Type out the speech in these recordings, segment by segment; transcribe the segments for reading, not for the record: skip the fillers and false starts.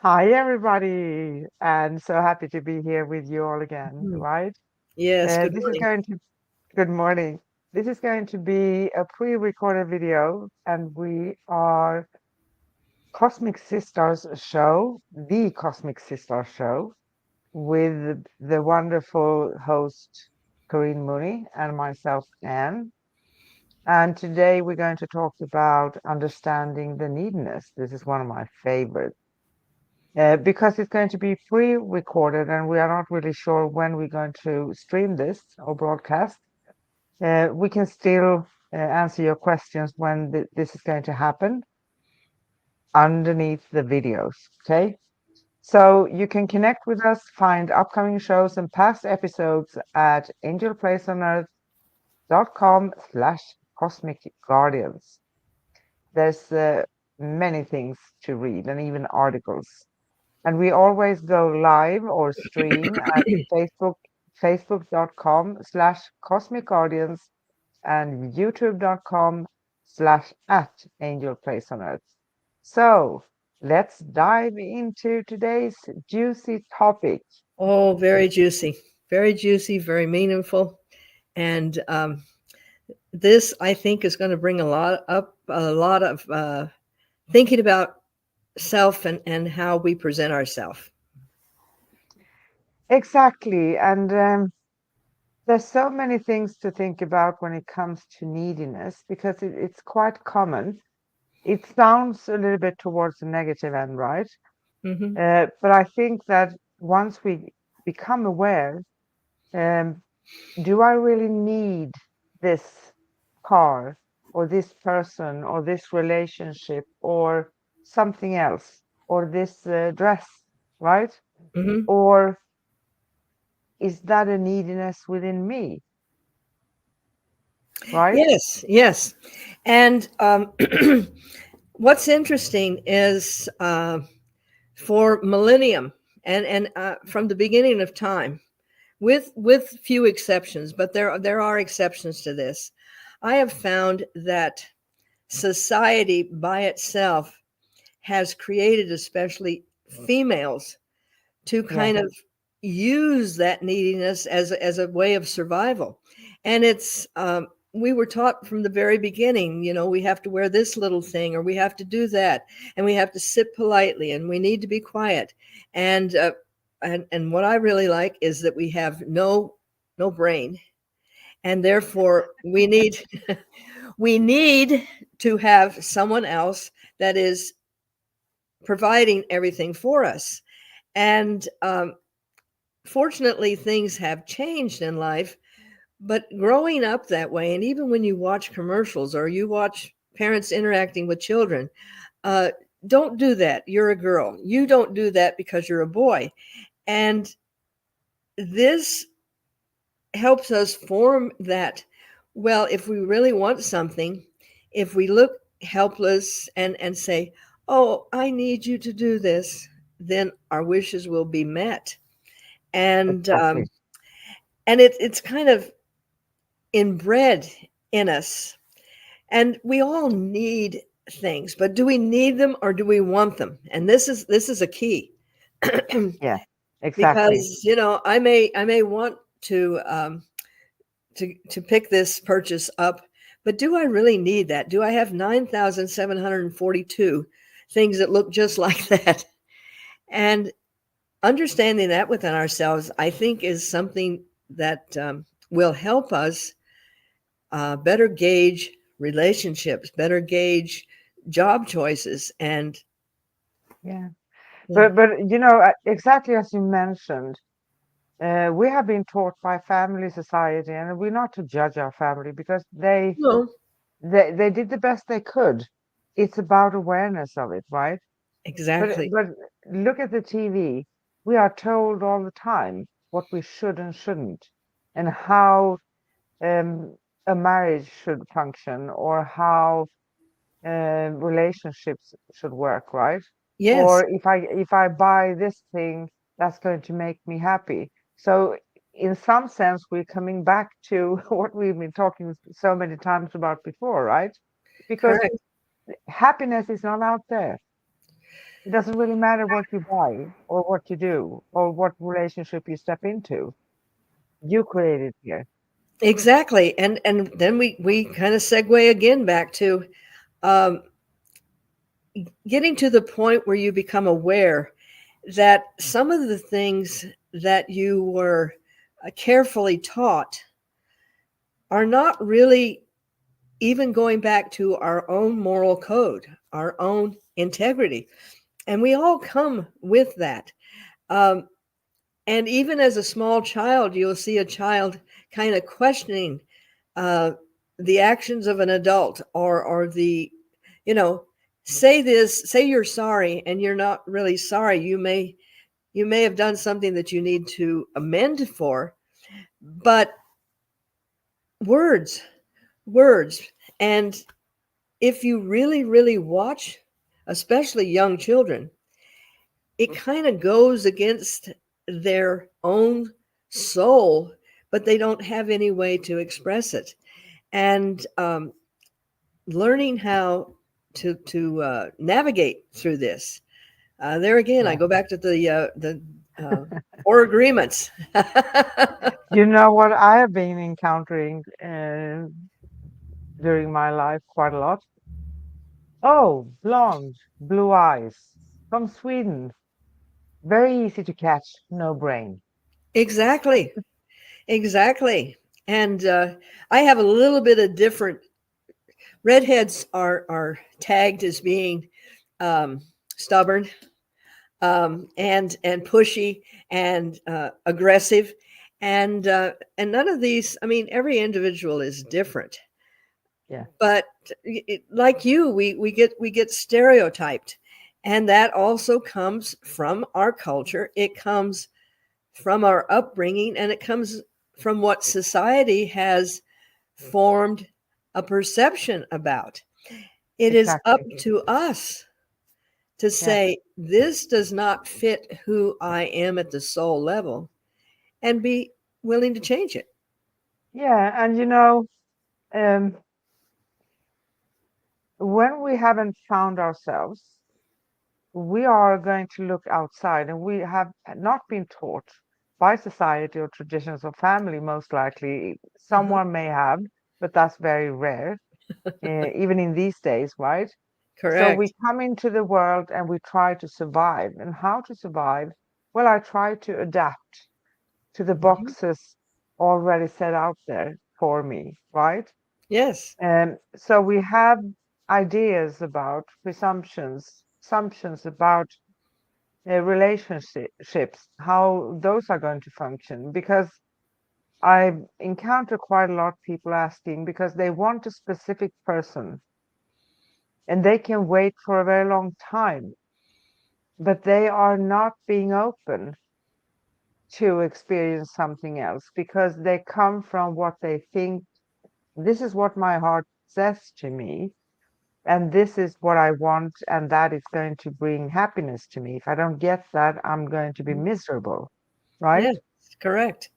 Hi, everybody, and so happy to be here with you all again, Mhm. right? Yes, good This is morning. going to, good morning. This is going to be a pre-recorded video, and we are Cosmic Sisters show, the Cosmic Sisters show, with the wonderful host Corinne Mooney and myself, Anne. And today we're going to talk about understanding the neediness. This is one of my favorites. Because it's going to be pre-recorded and we are not really sure when we're going to stream this or broadcast, we can still answer your questions when this is going to happen underneath the videos. Okay. So you can connect with us, find upcoming shows and past episodes at angelplaceonearth.com/cosmic guardians. There's many things to read and even articles. And we always go live or stream at Facebook, facebook.com/Cosmic Guardians and youtube.com/at Angel Place on Earth. So let's dive into today's juicy topic. Oh, very juicy, very meaningful. And this, I think, is going to bring a lot of thinking about self and how we present ourselves. Exactly. And there's so many things to think about when it comes to neediness because it's quite common. It sounds a little bit towards the negative end, right? Hmm. But I think that once we become aware, um, do I really need this car or this person or this relationship or something else or this dress, right? Hmm. Or is that a neediness within me, right? Yes, yes. And what's interesting is for millennium and from the beginning of time, with few exceptions, but there are exceptions to this. I have found that society by itself has created, especially females, to Yeah, kind of use that neediness as a way of survival. And it's we were taught from the very beginning, we have to wear this little thing or we have to do that, and we have to sit politely and we need to be quiet. And and what I really like is that we have no brain, and therefore we need to have someone else that is providing everything for us. And fortunately, things have changed in life. But growing up that way, and even when you watch commercials or you watch parents interacting with children, uh, don't do that. You're a girl. You don't do that because you're a boy. And this helps us form that, well, if we really want something, if we look helpless and say, oh, I need you to do this, then our wishes will be met. And exactly. it's kind of inbred in us. And we all need things, but do we need them or do we want them? And this is a key. Yeah, exactly. Because I may want to pick this purchase up, but do I really need that? Do I have 9,742 things that look just like that? And understanding that within ourselves, I think, is something that will help us better gauge relationships, better gauge job choices, and Yeah. yeah. But exactly as you mentioned, we have been taught by family, society, and we're not to judge our family because No, they did the best they could. It's about awareness of it, right? exactly. But look at the TV. We are told all the time what we should and shouldn't, and how um, a marriage should function, or how relationships should work, right? Yes, Or if I buy this thing, that's going to make me happy. So in some sense, we're coming back to what we've been talking so many times about before, right? Because correct. happiness is not out there. It doesn't really matter what you buy or what you do or what relationship you step into. You create it here. Exactly. And then we kind of segue again back to um, getting to the point where you become aware that some of the things that you were carefully taught are not really even going back to our own moral code, our own integrity. And we all come with that. Um, and even as a small child, you'll see a child kind of questioning uh, the actions of an adult, or the, you know, say this, say you're sorry, and you're not really sorry. You may have done something that you need to amend for, but words, words. And if you really, really watch, especially young children, it kind of goes against their own soul, but they don't have any way to express it. And learning how to navigate through this. There again, I Yeah. go back to the uh, four agreements. You know what I have been encountering during my life quite a lot? Oh, blonde, blue eyes, from Sweden. Very easy to catch, no brain. Exactly, exactly. And I have a little bit of different. Redheads are tagged as being um, stubborn, and pushy and aggressive, and none of these. I mean, every individual is different, Yeah, but like you, we get stereotyped, and that also comes from our culture. It comes from our upbringing, and it comes from what society has formed a perception about. It is up exactly. to us to Yeah, say, this does not fit who I am at the soul level, and be willing to change it. yeah, and um, when we haven't found ourselves, we are going to look outside, and we have not been taught by society or traditions or family, most likely. Uh-huh. Someone may have, but that's very rare, even in these days, right? So we Correct. come into the world and we try to survive. And how to survive? Well, I try to adapt to the Mhm. boxes already set out there for me, right? Yes. And so we have ideas about presumptions, assumptions about relationships, how those are going to function. Because I encounter quite a lot of people asking because they want a specific person and they can wait for a very long time, but they are not being open to experience something else because they come from what they think. This is what my heart says to me, and this is what I want, and that is going to bring happiness to me. If I don't get that, I'm going to be Mhm. miserable, right? Yes. Correct.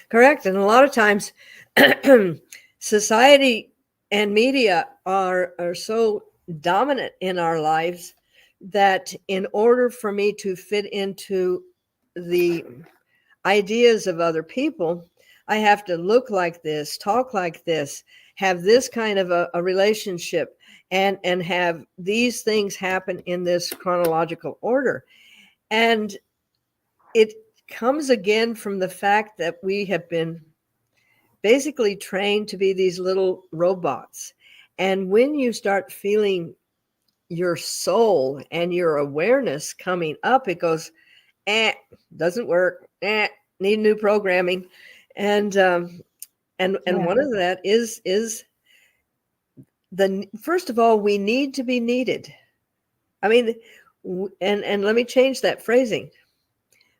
Correct. And a lot of times, society and media are so dominant in our lives that in order for me to fit into the ideas of other people, I have to look like this, talk like this, have this kind of a relationship, and have these things happen in this chronological order. And it comes again from the fact that we have been basically trained to be these little robots. And when you start feeling your soul and your awareness coming up, it goes, eh, doesn't work, need new programming. And um, and and Yeah, one of that is the first of all, we need to be needed. I mean, and let me change that phrasing.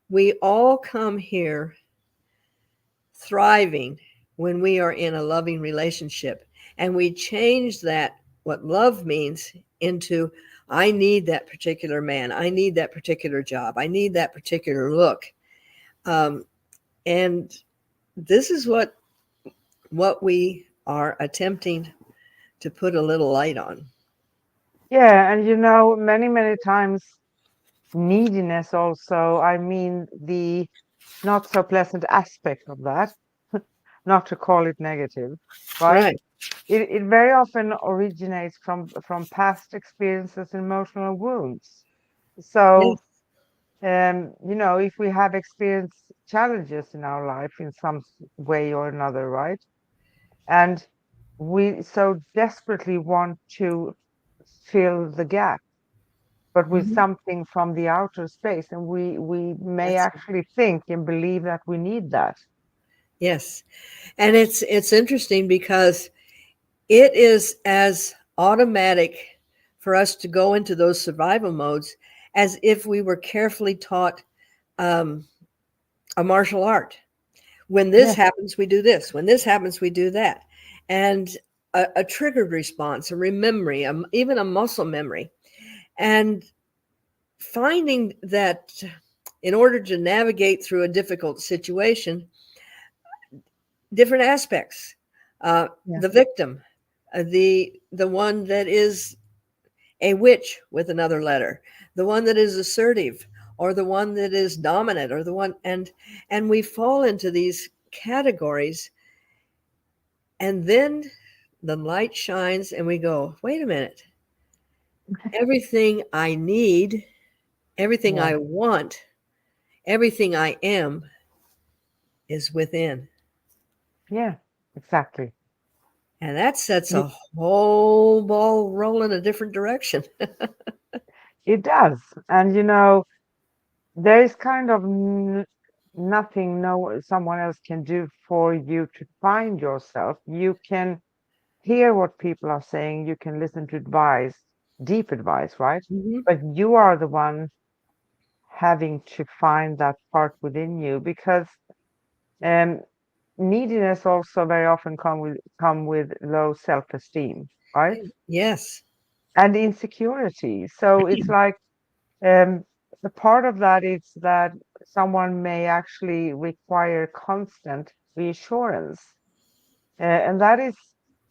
We all come here thriving when we are in a loving relationship, and we change that, what love means, into, I need that particular man, I need that particular job, I need that particular look. um, and this is what we are attempting to put a little light on. yeah, and many, many times. neediness also, I mean the not so pleasant aspect of that, not to call it negative, right? Right. It very often originates from past experiences and emotional wounds. So, Yes. if we have experienced challenges in our life in some way or another, right? And we so desperately want to fill the gap, but with Hmm. something from the outer space, and we may That's actually think and believe that we need that. yes. And it's interesting because it is as automatic for us to go into those survival modes as if we were carefully taught um, a martial art. When this Yes, happens, we do this. When this happens, we do that. And a triggered response, a memory, even a muscle memory. And finding that in order to navigate through a difficult situation, different aspects, yeah, the victim, the one that is a witch with another letter, the one that is assertive, or the one that is dominant, or the one, and we fall into these categories, and then the light shines and we go, wait a minute, everything I need, everything yeah, I want, everything I am is within. yeah, exactly. And that sets It, a whole ball roll in a different direction. it does. And there is kind of nothing no someone else can do for you to find yourself. You can hear what people are saying, you can listen to advice, deep advice, right? Hmm. But you are the one having to find that part within you, because um, neediness also very often come with low self-esteem, right? Yes. And insecurity. So it's like um, a part of that is that someone may actually require constant reassurance, and that is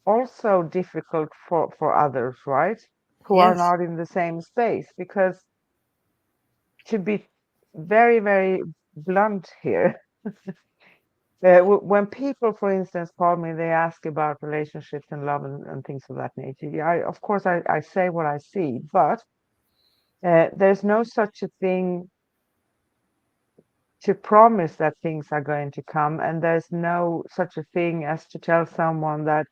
also difficult for others, right? Who are Yes. not in the same space, because to be very, very blunt here, when people, for instance, call me, they ask about relationships and love and things of that nature. Yeah, of course, I say what I see, but there's no such a thing to promise that things are going to come, and there's no such a thing as to tell someone that,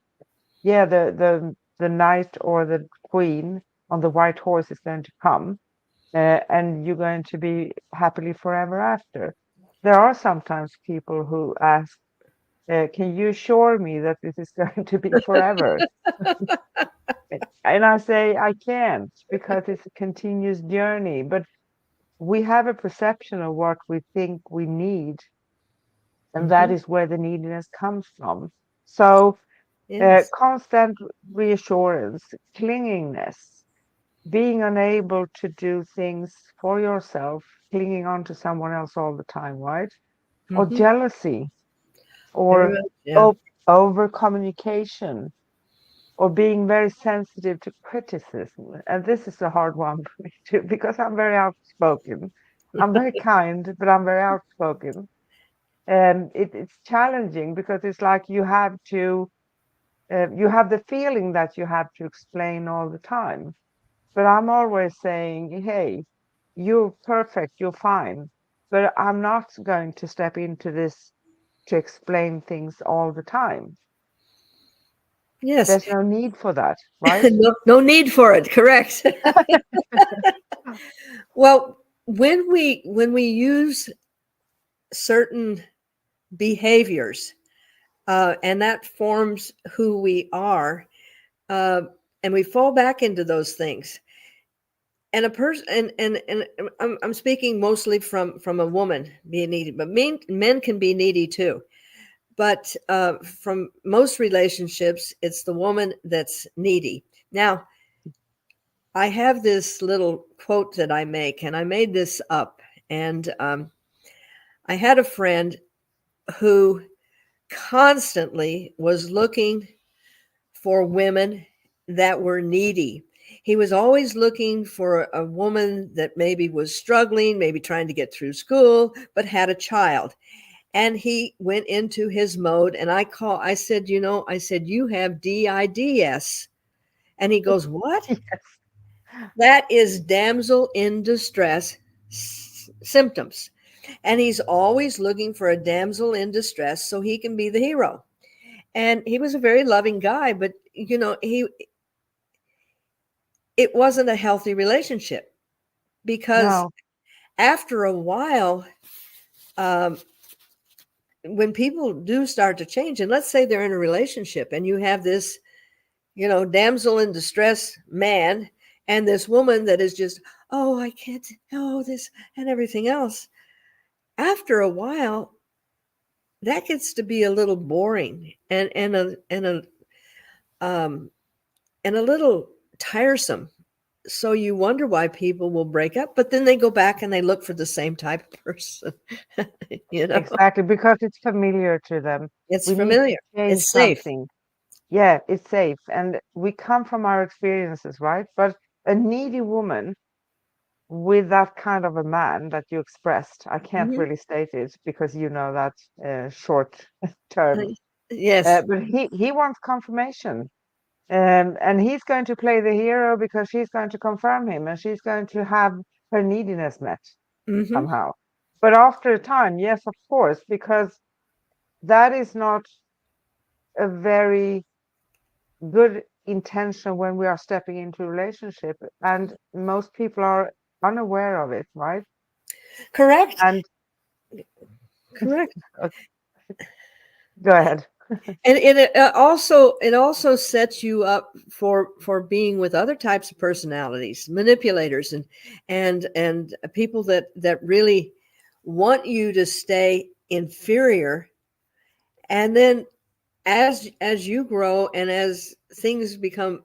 yeah, the knight or the queen on the white horse is going to come, and you're going to be happily forever after. There are sometimes people who ask, can you assure me that this is going to be forever? And I say, I can't, because it's a continuous journey. But we have a perception of what we think we need, and that Hmm. is where the neediness comes from. So, Yes. constant reassurance, clingingness, being unable to do things for yourself, clinging on to someone else all the time, right? Or Hmm. jealousy, Very or much. Yeah. over communication, or being very sensitive to criticism. And this is a hard one for me too, because I'm very outspoken. I'm very kind, but I'm very outspoken. And it's challenging, because it's like you have the feeling that you have to explain all the time. But I'm always saying, hey, you're perfect, you're fine. But I'm not going to step into this to explain things all the time. Yes. There's no need for that, right? No, no need for it. Correct. Well, when we use certain behaviors, and that forms who we are, uh, and we fall back into those things. And a person, and I'm speaking mostly from a woman being needy, but men can be needy too. But from most relationships, it's the woman that's needy. Now, I have this little quote that I make, and I made this up. And I had a friend who constantly was looking for women that were needy. He was always looking for a woman that maybe was struggling, maybe trying to get through school, but had a child. And he went into his mode. And I said, I said, you have DIDS. And he goes, what? Yes. That is damsel in distress symptoms. And he's always looking for a damsel in distress so he can be the hero. And he was a very loving guy, but it wasn't a healthy relationship, because No, after a while, um, when people do start to change, and let's say they're in a relationship and you have this, damsel in distress man, and this woman that is just, oh, I can't, oh, this and everything else. After a while, that gets to be a little boring um, and a little tiresome. So you wonder why people will break up, but then they go back and they look for the same type of person. exactly, because it's familiar to them. It's We need to familiar. change It's safe. something. Yeah, it's safe. And we come from our experiences, right? But a needy woman with that kind of a man that you expressed, I can't Hmm. really state it because you know that short term. Yes. But he wants confirmation. And he's going to play the hero because she's going to confirm him and she's going to have her neediness met Hmm. somehow. But after a time, yes, of course, because that is not a very good intention when we are stepping into a relationship. And most people are unaware of it, right? Correct. And Correct. uh, go ahead. And it also sets you up for being with other types of personalities, manipulators, and people that really want you to stay inferior. And then as you grow and as things become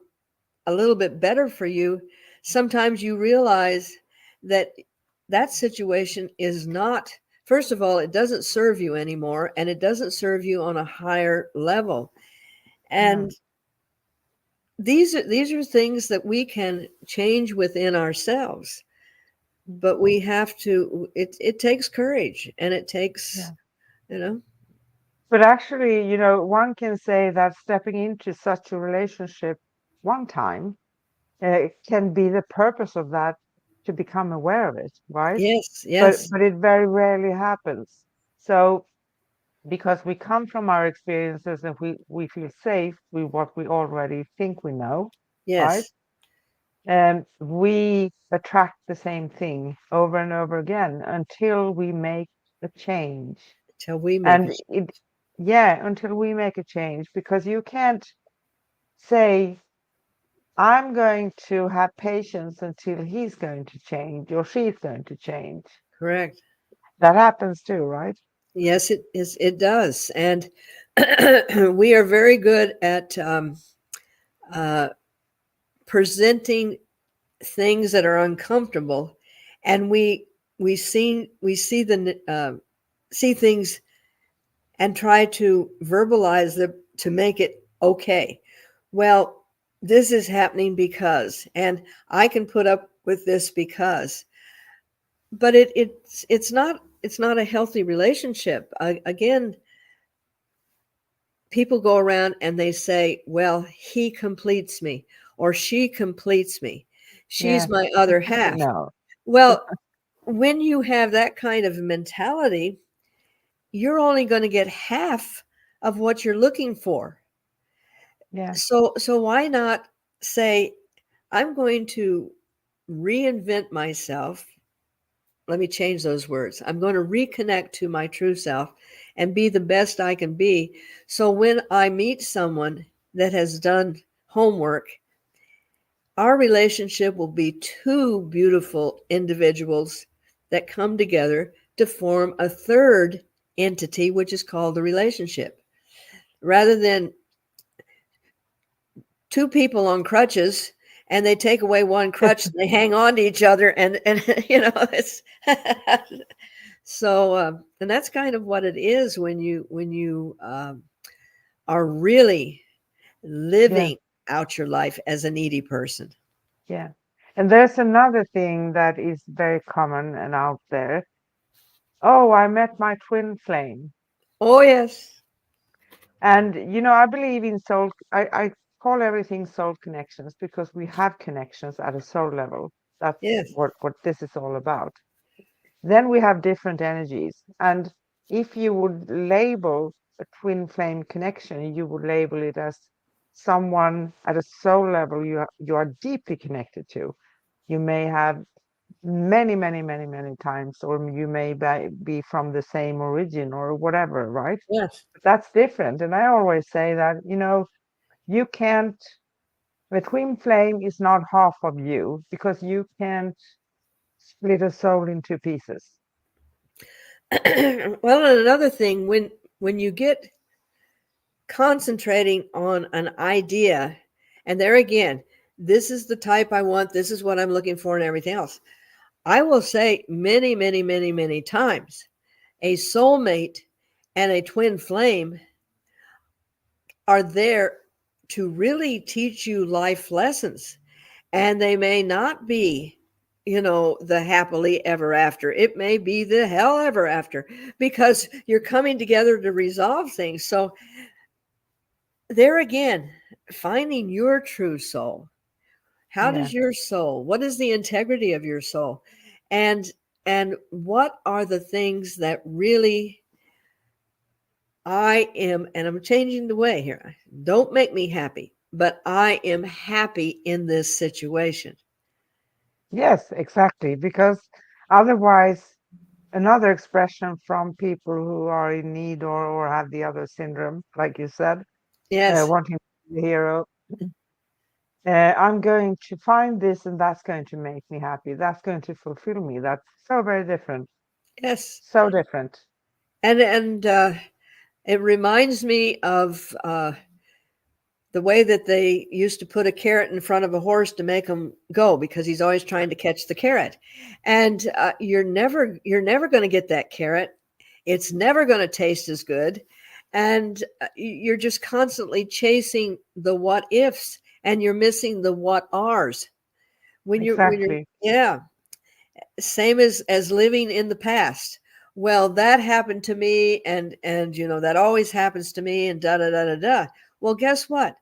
a little bit better for you, sometimes you realize that that situation is not, first of all, it doesn't serve you anymore, and it doesn't serve you on a higher level. No. And these are things that we can change within ourselves, but we have to, it takes courage, and it takes, Yeah. you know But actually, one can say that stepping into such a relationship one time can be the purpose of that to become aware of it, right? yes, But yes, but it very rarely happens. So because we come from our experiences and we feel safe with what we already think we know, right? yes, And we attract the same thing over and over again until we make a change. till we make And it. yeah, until we make a change, because you can't say, I'm going to have patience until he's going to change or she's going to change. Correct. That happens too, right? Yes, it is. It does. And we are very good at uh, presenting things that are uncomfortable, and we see things and try to verbalize them to make it okay. Well, this is happening because, and I can put up with this because, but it's not a healthy relationship. Again, people go around and they say, well, he completes me or she completes me. She's Yeah. my other half. No. Well, when you have that kind of mentality, you're only going to get half of what you're looking for. Yeah. So why not say, I'm going to reinvent myself. Let me change those words. I'm going to reconnect to my true self and be the best I can be. So when I meet someone that has done homework, our relationship will be two beautiful individuals that come together to form a third entity, which is called the relationship. Rather than two people on crutches and they take away one crutch and they hang on to each other, and it's so and that's kind of what it is when you are really Yeah. living out your life as a needy person. Yeah. And there's another thing that is very common and out there. Oh, I met my twin flame. Oh, yes. And, I believe in soul. I call everything soul connections because we have connections at a soul level. That's Yes. what this is all about. Then we have different energies. And if you would label a twin flame connection, you would label it as someone at a soul level you are deeply connected to. You may have many, many, many, many times, or you may be from the same origin or whatever, right? Yes. But that's different. And I always say that, you can't, the twin flame is not half of you because you can't split a soul into pieces. Well, and another thing, when you get concentrating on an idea, and there again, this is the type I want, this is what I'm looking for, and everything else. I will say many, many, many, many times, a soulmate and a twin flame are there to really teach you life lessons. And they may not be, the happily ever after. It may be the hell ever after because you're coming together to resolve things. So, there again, finding your true soul. How Yeah. does your soul, what is the integrity of your soul? And and what are the things that really I am, and I'm changing the way here. Don't make me happy, but I am happy in this situation. Yes, exactly. Because otherwise, another expression from people who are in need or have the other syndrome, like you said, Yes, wanting to be the hero, I'm going to find this and that's going to make me happy. That's going to fulfill me. That's so very different. yes. So different. And it reminds me of the way that they used to put a carrot in front of a horse to make him go because he's always trying to catch the carrot. And you're never going to get that carrot. It's never going to taste as good. And you're just constantly chasing the what ifs and you're missing the what ares. When you're Exactly. yeah, same as living in the past. Well, that happened to me, and that always happens to me, and da da da da da. Well, guess what?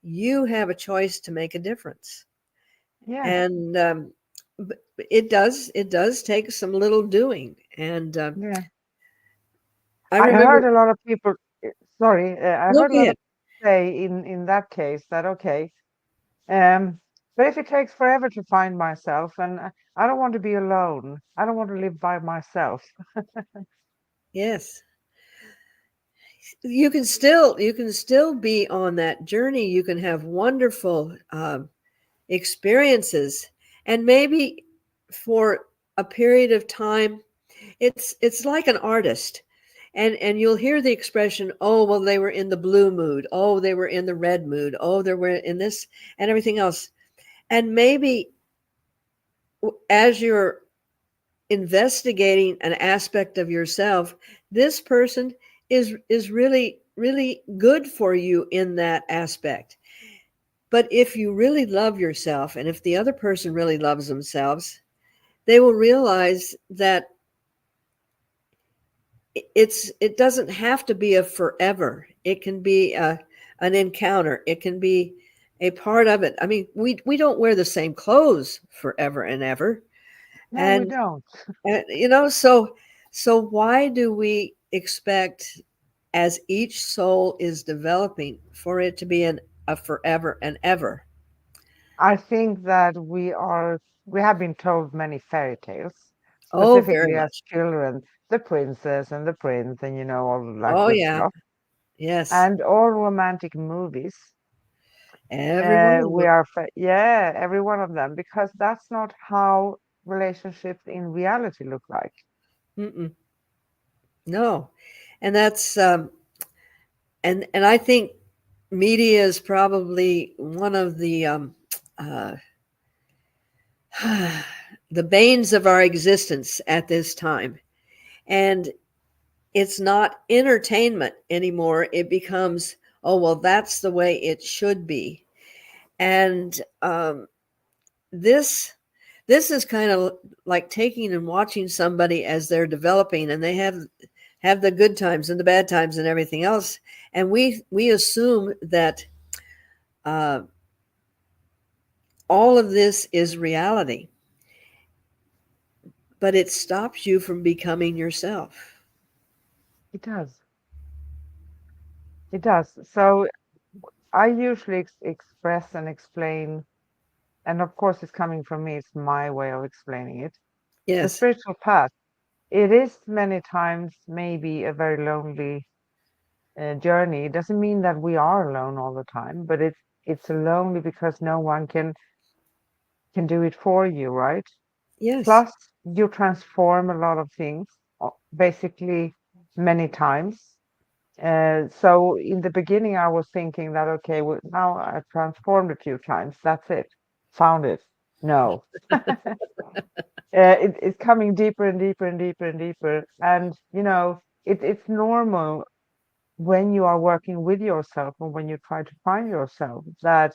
You have a choice to make a difference, Yeah. and it does take some little doing. And Yeah. I I remember. heard a lot of people, sorry, I No, heard a go lot of ahead. people say in that case that, okay, um, but if it takes forever to find myself, and I don't want to be alone, I don't want to live by myself. Yes, you can still be on that journey. You can have wonderful experiences, and maybe for a period of time, it's like an artist. And you'll hear the expression, oh, well, they were in the blue mood, oh, they were in the red mood, oh, they were in this and everything else. And maybe as you're investigating an aspect of yourself, this person is really really good for you in that aspect. But if you really love yourself, and if the other person really loves themselves, they will realize that it doesn't have to be a forever. It can be an encounter. It can be a part of it. I mean, we don't wear the same clothes forever and ever, No, we and don't. so why do we expect, as each soul is developing, for it to be a forever and ever? I think that we have been told many fairy tales, Oh, very specifically as much. children, the princess and the prince, and all of that Oh, good yeah. stuff, Yes. and all romantic movies. Every one of We them. are, yeah, every one of them, because that's not how relationships in reality look like. Mm-mm. No. And that's and I think media is probably one of the uh, the banes of our existence at this time. And it's not entertainment anymore. It becomes, oh, well, that's the way it should be. And this this is kind of like taking and watching somebody as they're developing, and they have the good times and the bad times and everything else, and we assume that uh, all of this is reality, but it stops you from becoming yourself. It does. It does. So I usually express and explain, and of course, it's coming from me, it's my way of explaining it. The Yes, spiritual path, it is many times maybe a very lonely journey. It doesn't mean that we are alone all the time, but it's lonely because no one can do it for you, right? yes, Plus, you transform a lot of things, basically many times. So in the beginning, I was thinking that, okay, well, now I've transformed a few times. That's it. Found it. No. It's coming deeper and deeper and deeper and deeper. And, it's normal when you are working with yourself or when you try to find yourself that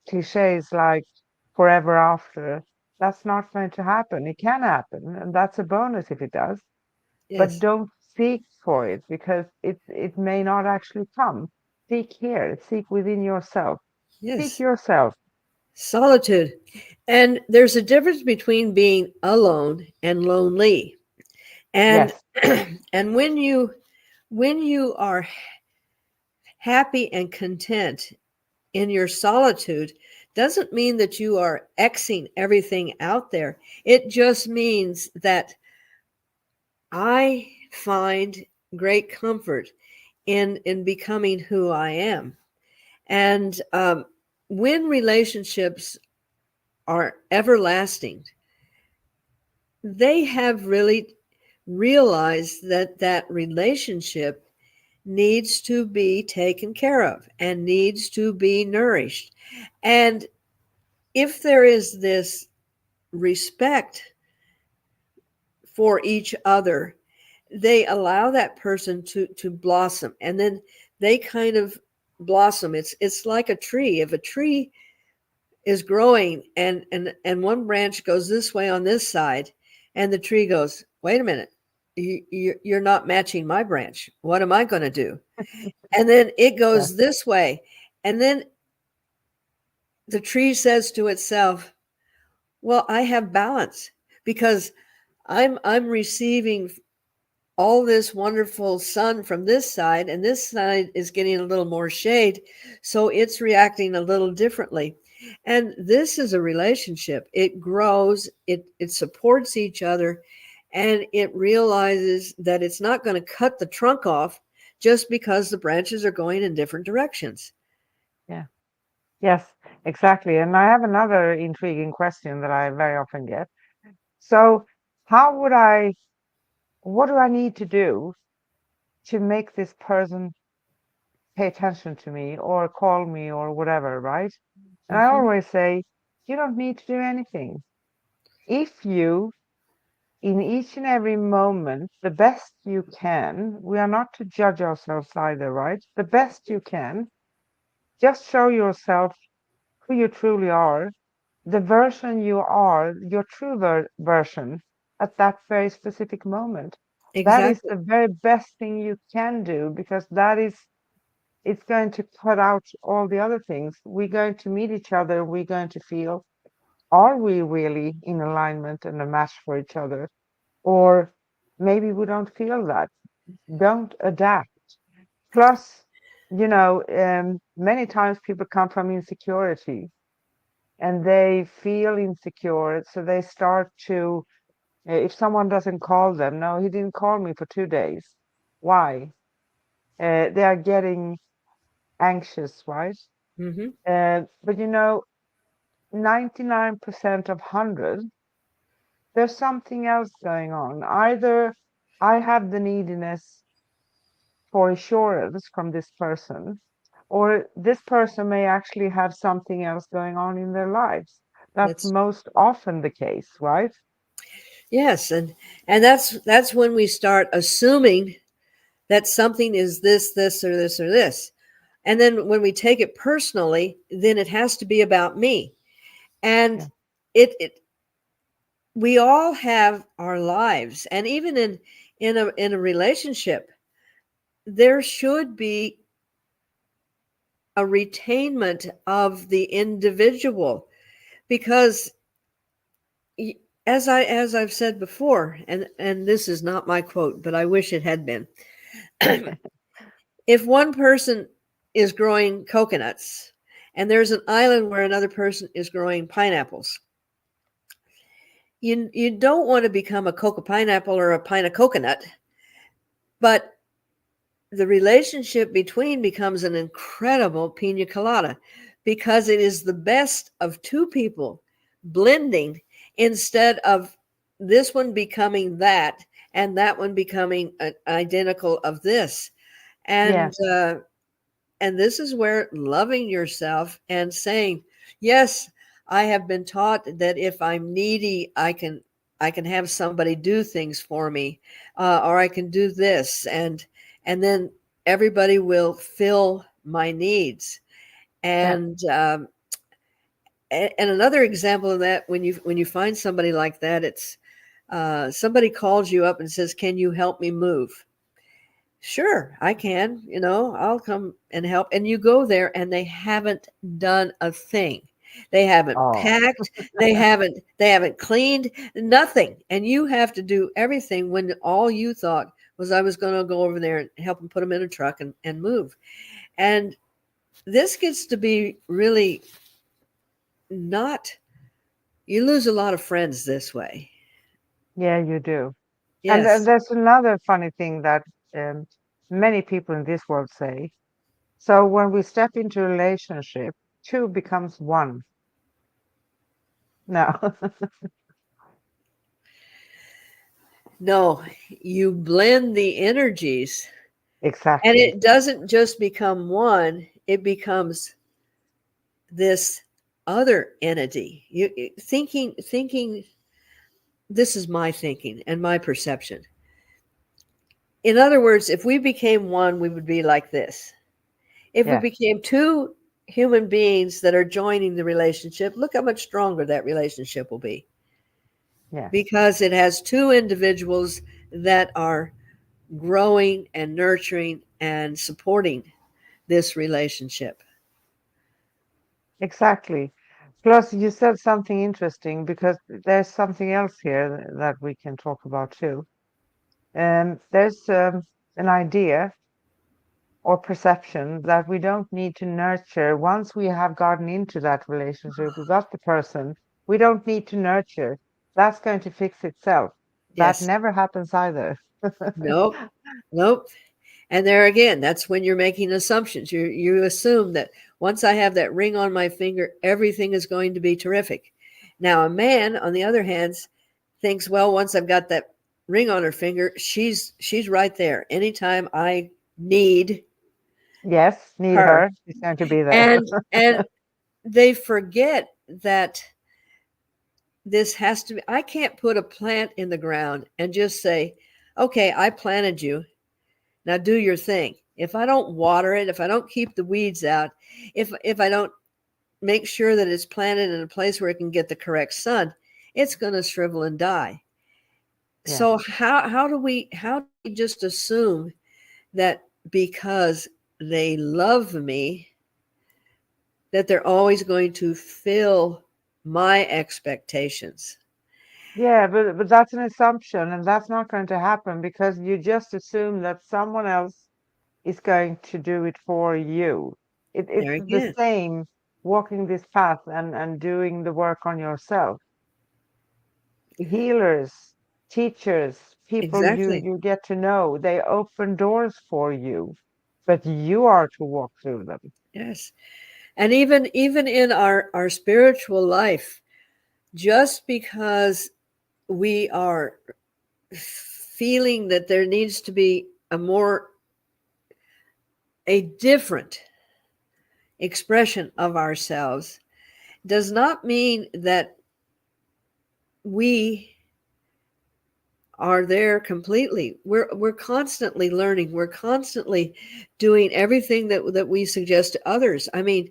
cliches like forever after, that's not going to happen. It can happen, and that's a bonus if it does. But yes, don't seek for it because it may not actually come. Seek here, seek within yourself, seek yes. yourself. Solitude. And there's a difference between being alone and lonely. And Yes, and when you are happy and content in your solitude, doesn't mean that you are Xing everything out there. It just means that I find great comfort in becoming who I am. And when relationships are everlasting, they have really realized that that relationship needs to be taken care of and needs to be nourished. And if there is this respect for each other, they allow that person to blossom, and then they kind of blossom. It's like a tree. If a tree is growing and one branch goes this way on this side, and the tree goes, wait a minute, you're not matching my branch, what am I going to do? And then it yes, goes this way, and then the tree says to itself, well, I have balance because I'm receiving all this wonderful sun from this side, and this side is getting a little more shade, so it's reacting a little differently. And this is a relationship. It grows, it supports each other, and it realizes that it's not going to cut the trunk off just because the branches are going in different directions. yeah, yes, exactly. And I have another intriguing question that I very often get. So, how would I, what do I need to do to make this person pay attention to me or call me or whatever, right? And I Hmm. always say, you don't need to do anything. If you, in each and every moment, the best you can, we are not to judge ourselves either, right? The best you can, just show yourself who you truly are, the version you are, your true version at that very specific moment. That is Exactly. the very best thing you can do because that is it's going to cut out all the other things. We're going to meet each other. We're going to feel, are we really in alignment and a match for each other? Or maybe we don't feel that. Don't adapt. Plus, many times people come from insecurity and they feel insecure. So they start to, if someone doesn't call them, no, he didn't call me for 2 days. Why? They are getting anxious, right? Hmm. But 99% of 100, there's something else going on. Either I have the neediness for assurance from this person, or this person may actually have something else going on in their lives. That's That's most often the case, right? yes, and that's when we start assuming that something is this, or this, or this. And then when we take it personally, then it has to be about me. And Yeah. it we all have our lives, and even in a relationship, there should be a retainment of the individual, because as I've said before, and this is not my quote, but I wish it had been. If one person is growing coconuts and there's an island where another person is growing pineapples, you don't want to become a coca pineapple or a pine of coconut, but the relationship between becomes an incredible pina colada, because it is the best of two people blending, instead of this one becoming that and that one becoming identical of this. Yeah. And this is where loving yourself and saying, yes, I have been taught that if I'm needy, I can have somebody do things for me, or I can do this, and then everybody will fill my needs. Yeah. And another example of that, when you find somebody like that, it's somebody calls you up and says, can you help me move? Sure, I can. I'll come and help. And you go there and they haven't done a thing. They haven't Oh, packed, they haven't cleaned, nothing. And you have to do everything, when all you thought was, I was going to go over there and help them put them in a truck and move. And this gets to be really not, you lose a lot of friends this way. yeah, you do. And Yes. there's another funny thing that um, many people in this world say. So when we step into a relationship, two becomes one. No, No, you blend the energies. And exactly. it doesn't just become one, it becomes this other entity. Thinking, this is my thinking and my perception. In other words, if we became one, we would be like this. If we Yeah, became two human beings that are joining the relationship, look how much stronger that relationship will be, yes, because it has two individuals that are growing and nurturing and supporting this relationship. exactly. Plus, you said something interesting because there's something else here that we can talk about too. There's an idea or perception that we don't need to nurture. Once we have gotten into that relationship, we got the person, we don't need to nurture. That's going to fix itself. That Yes. never happens either. Nope. Nope. And there again, that's when you're making assumptions. You assume that once I have that ring on my finger, everything is going to be terrific. Now, a man, on the other hand, thinks, well, once I've got that ring on her finger, she's right there. Anytime I need Yes, need her. her. She's going to be there. And they forget that this has to be, I can't put a plant in the ground and just say, okay, I planted you. Now do your thing. If I don't water it, if I don't keep the weeds out, if I don't make sure that it's planted in a place where it can get the correct sun, it's going to shrivel and die. Yeah, So how do we just assume that because they love me, that they're always going to fill my expectations? yeah, but that's an assumption, and that's not going to happen because you just assume that someone else is going to do it for you. There It's the again. same walking this path and doing the work on yourself. Healers, teachers, people Exactly. you get to know, they open doors for you, but you are to walk through them. Yes. And even in our spiritual life, just because we are feeling that there needs to be a different expression of ourselves, does not mean that we are there completely. We're constantly learning. We're constantly doing everything that we suggest to others. I mean,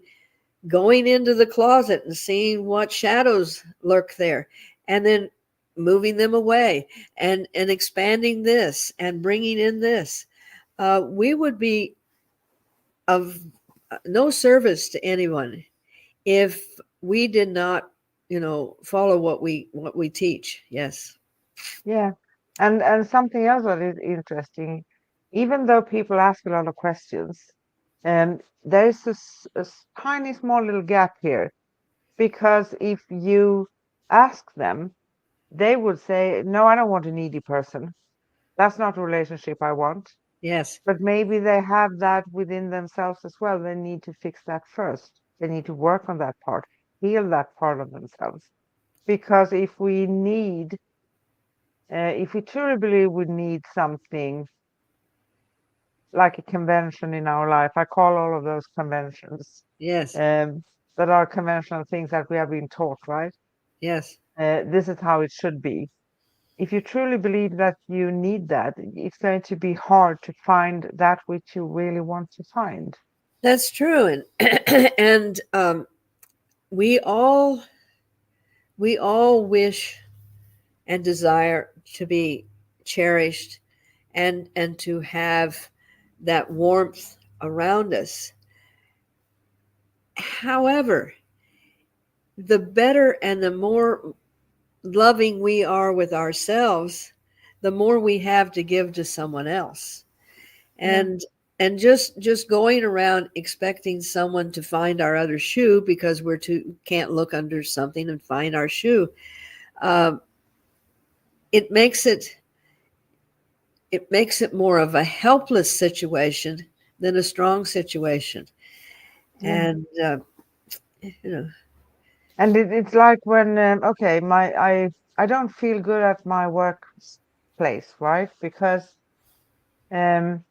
going into the closet and seeing what shadows lurk there, and then moving them away, and expanding this and bringing in this. We would be of no service to anyone if we did not, follow what we teach. Yes. Yeah. And something else that is interesting, even though people ask a lot of questions, there is tiny small little gap here, because if you ask them, they would say, "No, I don't want a needy person. That's not a relationship I want." Yes. But maybe they have that within themselves as well. They need to fix that first. They need to work on that part, heal that part of themselves. Because if we truly believe we need something like a convention in our life, I call all of those conventions, Yes. um, that are conventional things that we have been taught, right? Yes. This is how it should be. If you truly believe that you need that, it's going to be hard to find that which you really want to find. That's true. And and we all we all wish and desire to be cherished, and to have that warmth around us. However, the better and the more loving we are with ourselves, the more we have to give to someone else. Yeah. And just going around expecting someone to find our other shoe because we're too can't look under something and find our shoe, uh, it makes it more of a helpless situation than a strong situation. Yeah. And you know And it's like when, okay, I don't feel good at my workplace, right? Because um,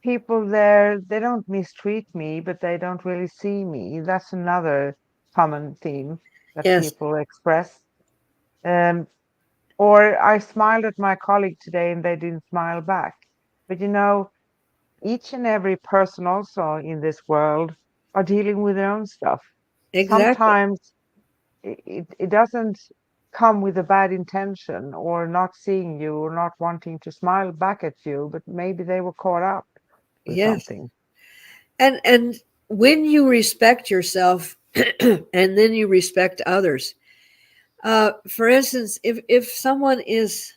people there, they don't mistreat me, but they don't really see me. That's another common theme that yes, people express. Um, or I smiled at my colleague today and they didn't smile back. But each and every person also in this world are dealing with their own stuff. exactly. Sometimes it doesn't come with a bad intention, or not seeing you or not wanting to smile back at you, but maybe they were caught up with Yes. something. And when you respect yourself and then you respect others, for instance, if someone is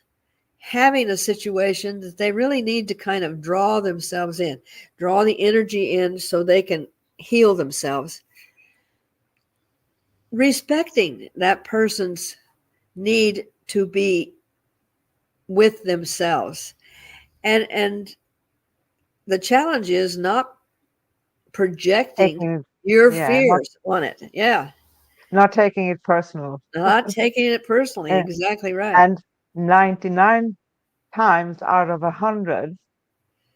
having a situation that they really need to kind of draw themselves in, draw the energy in so they can heal themselves, respecting that person's need to be with themselves. And the challenge is not projecting Taking, your yeah, not fears on it. Yeah. not taking it personal. Not taking it personally. Eh, Exactly right. and 99 times out of 100,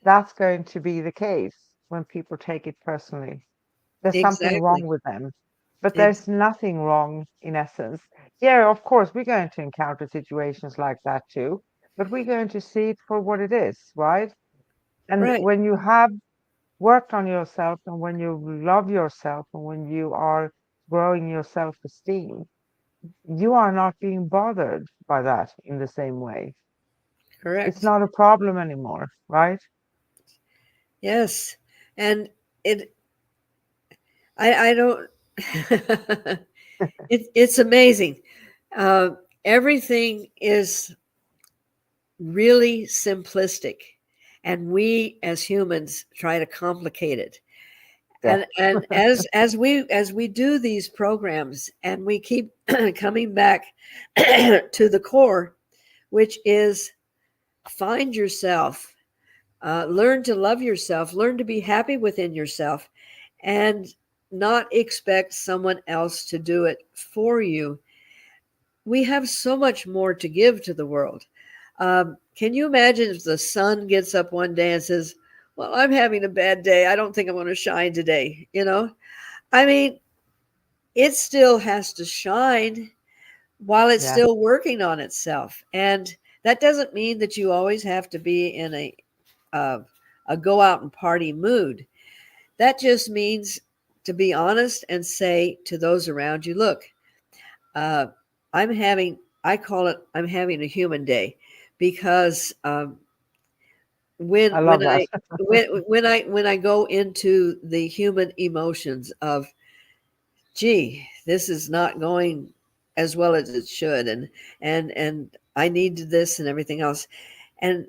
that's going to be the case when people take it personally. There's something Exactly. wrong with them. But Ex- there's nothing wrong in essence. Yeah, of course, we're going to encounter situations like that too, but we're going to see it for what it is, right? And right. when you have worked on yourself, and when you love yourself, and when you are growing your self-esteem, you are not being bothered by that in the same way. It's Correct. not a problem anymore, right? Yes. And it, I don't, it's amazing. Uh, Everything is really simplistic, and we as humans try to complicate it. Yeah. And as we do these programs and we keep coming back to the core, which is find yourself, learn to love yourself, learn to be happy within yourself, and not expect someone else to do it for you. We have so much more to give to the world. Can you imagine if the sun gets up one day and says, well, I'm having a bad day. I don't think I'm going to shine today. I mean, it still has to shine while it's Yeah. still working on itself. And that doesn't mean that you always have to be in uh, a go out and party mood. That just means to be honest and say to those around you, look, uh, I'm having, I call it, I'm having a human day, because when I when love that. I when I go into the human emotions of, gee, this is not going as well as it should, and I need this and everything else, and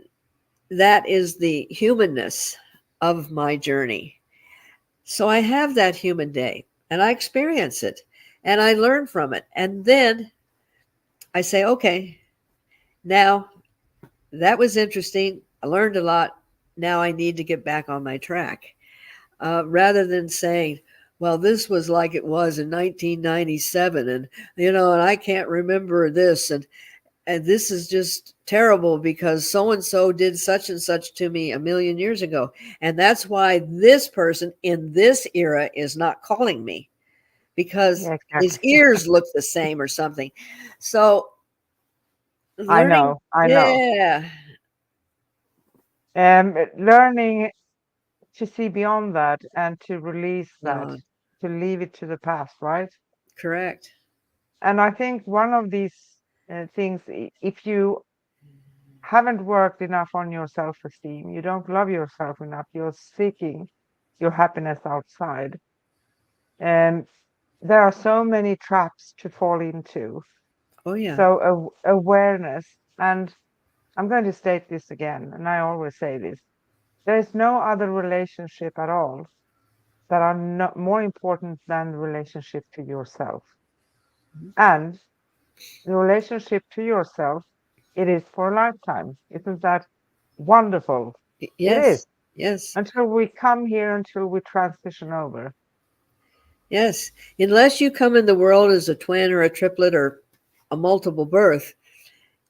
that is the humanness of my journey. So I have that human day and I experience it and I learn from it, and then I say, okay, now that was interesting. I learned a lot. Now I need to get back on my track. Rather than saying, well, this was like it was in 1997, and and I can't remember this, and this is just terrible because so and so did such and such to me a million years ago, and that's why this person in this era is not calling me, because Yeah, his exactly. ears look the same or something. So I learning, know, I know. yeah, Learning to see beyond that and to release that, beyond, to leave it to the past, right? correct. And I think one of these things, if you haven't worked enough on your self-esteem, you don't love yourself enough, you're seeking your happiness outside, and there are so many traps to fall into. Oh yeah. So awareness, and I'm going to state this again, and I always say this: there is no other relationship at all that are not more important than the relationship to yourself. And the relationship to yourself, it is for a lifetime. Isn't that wonderful? It is. Yes, yes, Until we come here, until we transition over. yes. Unless you come in the world as a twin or a triplet or a multiple birth,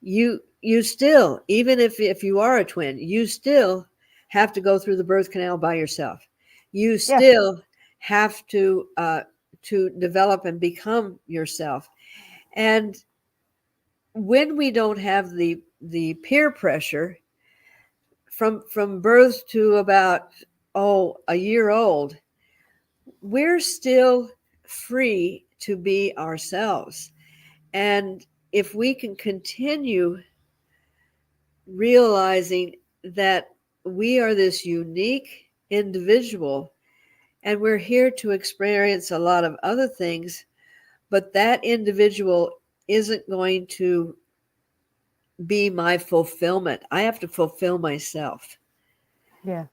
you still, even if you are a twin, you still have to go through the birth canal by yourself. You Yes, still have to develop and become yourself. And when we don't have the peer pressure from birth to about, a year old, we're still free to be ourselves. And if we can continue realizing that we are this unique individual and we're here to experience a lot of other things, but that individual isn't going to be my fulfillment. I have to fulfill myself. yeah,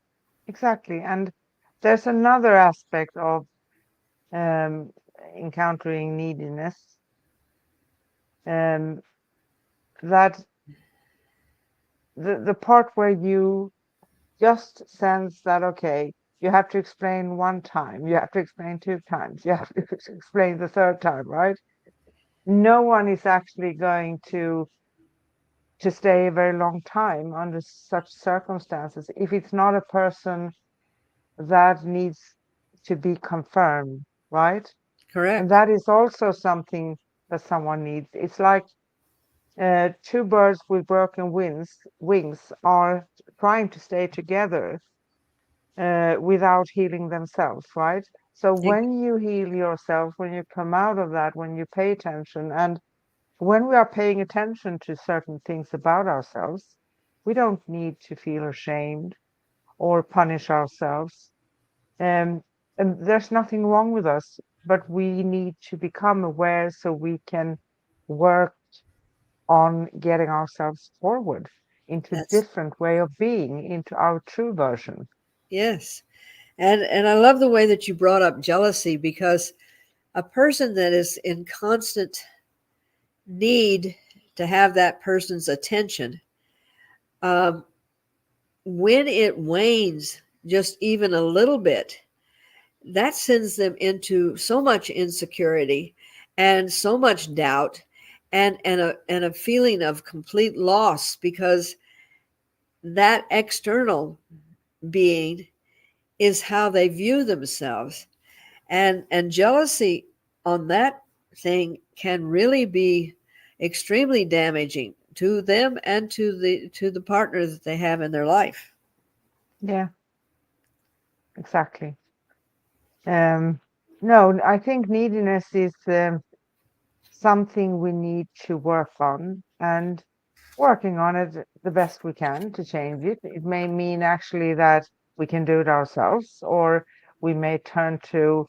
exactly. And there's another aspect of um, encountering neediness, um, that the part where you just sense that, okay, you have to explain one time, you have to explain two times, you have to explain the third time, right? No one is actually going to stay a very long time under such circumstances if it's not a person that needs to be confirmed, right? And Correct. that is also something that someone needs. It's like two birds with broken wings are trying to stay together without healing themselves, right? So when you heal yourself, when you come out of that, when you pay attention, and when we are paying attention to certain things about ourselves, we don't need to feel ashamed or punish ourselves. Um, and there's nothing wrong with us, but we need to become aware so we can work on getting ourselves forward into That's different way of being, into our true version. yes. And I love the way that you brought up jealousy, because a person that is in constant need to have that person's attention, um, when it wanes just even a little bit, that sends them into so much insecurity and so much doubt, and a feeling of complete loss, because that external being is how they view themselves. And jealousy on that thing can really be extremely damaging to them and to the partner that they have in their life. Yeah, exactly. Um, No, I think neediness is something we need to work on and working on it the best we can to change it. It may mean actually that we can do it ourselves, or we may turn to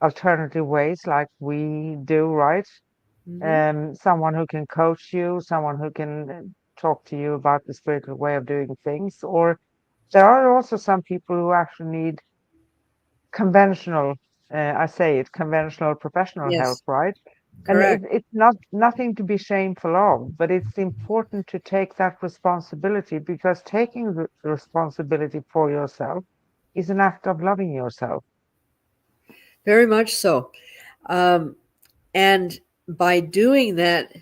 alternative ways like we do, right? Hmm. Someone who can coach you, someone who can talk to you about the spiritual way of doing things. Or there are also some people who actually need conventional, I say it, conventional professional help, Yes, right? And correct. it's not nothing to be shameful of, but it's important to take that responsibility, because taking the responsibility for yourself is an act of loving yourself. Very much so. Um, and by doing that,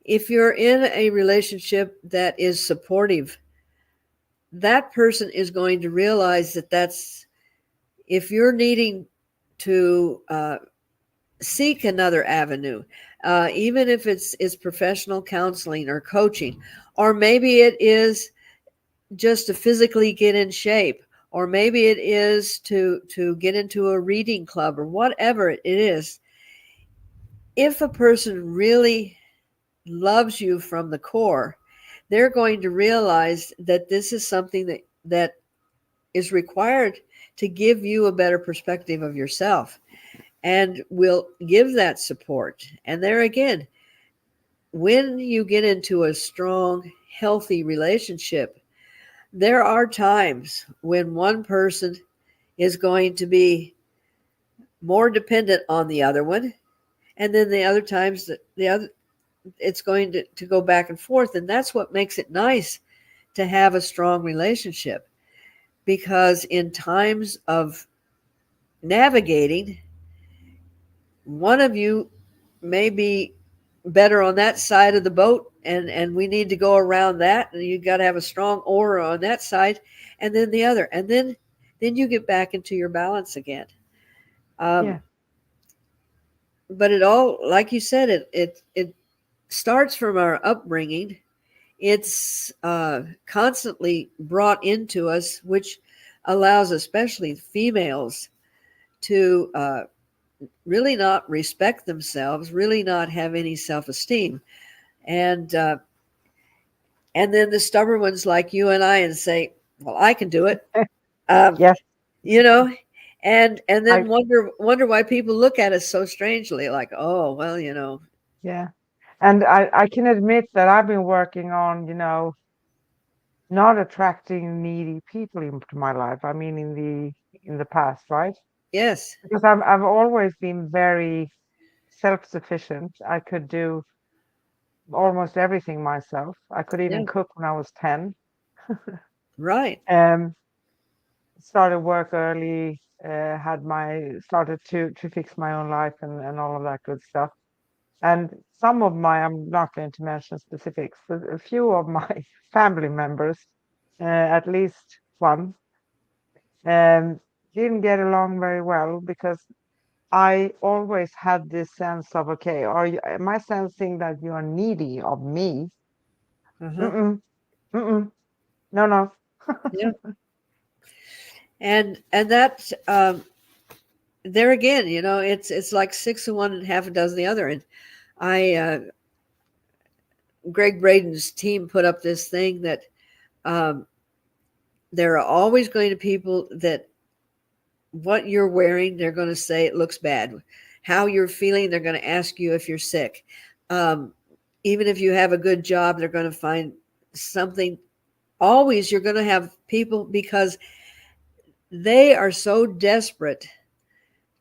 if you're in a relationship that is supportive, that person is going to realize that that's, if you're needing to seek another avenue, even if it's professional counseling or coaching, or maybe it is just to physically get in shape, or maybe it is to get into a reading club or whatever it is. If a person really loves you from the core, they're going to realize that this is something that is required to give you a better perspective of yourself, and will give that support. And there again, when you get into a strong, healthy relationship, there are times when one person is going to be more dependent on the other one, and then the other times that the other, it's going to go back and forth. And that's what makes it nice to have a strong relationship, because in times of navigating, one of you may be better on that side of the boat, and we need to go around that, and you got to have a strong aura on that side, and then the other, and then you get back into your balance again. um, Yeah, but it all, like you said, it starts from our upbringing. It's constantly brought into us, which allows especially females to really not respect themselves, really not have any self-esteem, and uh, and then the stubborn ones like you and I, and say, "Well, I can do it," um, yes, you know, and I then wonder why people look at us so strangely, like, "Oh, well, you know." yeah. And I can admit that I've been working on, not attracting needy people into my life. I mean, in the past, right? Yes, Because I've always been very self-sufficient. I could do almost everything myself. I could even yeah, cook when I was 10. right, Um, Started work early, had my started to fix my own life and all of that good stuff. And some of my, I'm not going to mention specifics, but a few of my family members, at least one, um, didn't get along very well, because I always had this sense of, okay, am I sensing that you are needy of me? uh-huh, Mm-mm, mm-mm, no, no. yeah, and that, there again, it's like six of one and half a dozen the other. And I Greg Braden's team put up this thing that, um, there are always going to people that what you're wearing, they're going to say it looks bad. How you're feeling, they're going to ask you if you're sick. Um, Even if you have a good job, they're going to find something. Always, you're going to have people, because they are so desperate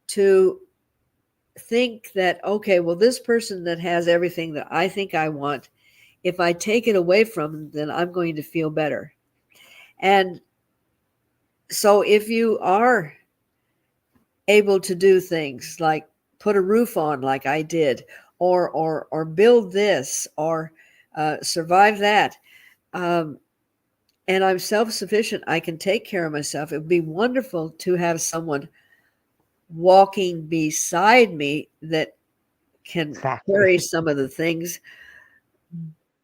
to think that, okay, well, this person that has everything that I think I want, if I take it away from them, then I'm going to feel better. And so if you are able to do things like put a roof on, like I did, or build this, or survive that, um, and I'm self-sufficient, I can take care of myself, it would be wonderful to have someone walking beside me that can Exactly. carry some of the things.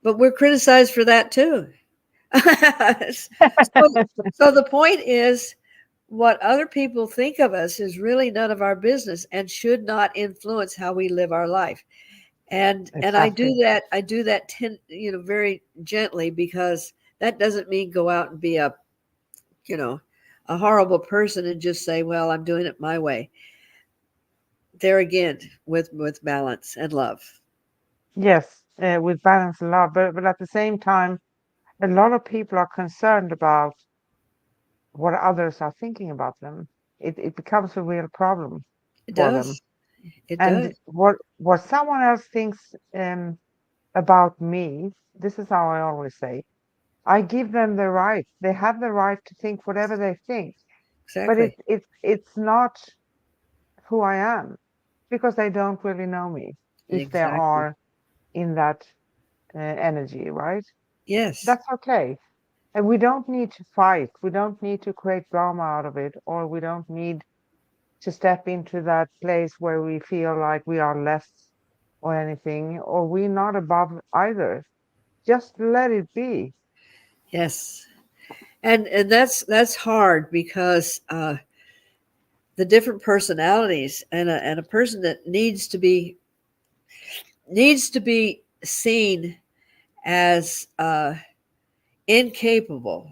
But we're criticized for that too. so, so the point is, what other people think of us is really none of our business and should not influence how we live our life. And Exactly. I do that very gently, because that doesn't mean go out and be you know a horrible person and just say, well, I'm doing it my way. There again, with balance and love. Yes, with balance and love, but at the same time, a lot of people are concerned about what others are thinking about them. It becomes a real problem It for them. does. It And does. what someone else thinks about me, this is how I always say, I give them the right. They have the right to think whatever they think, but Exactly. it's not who I am because they don't really know me if they Exactly. are in that energy, right? Yes. That's okay. And we don't need to fight. We don't need to create drama out of it, or we don't need to step into that place where we feel like we are less or anything, or we're not above either. Just let it be. Yes. And that's hard, because the different personalities, and a person that needs to be seen as incapable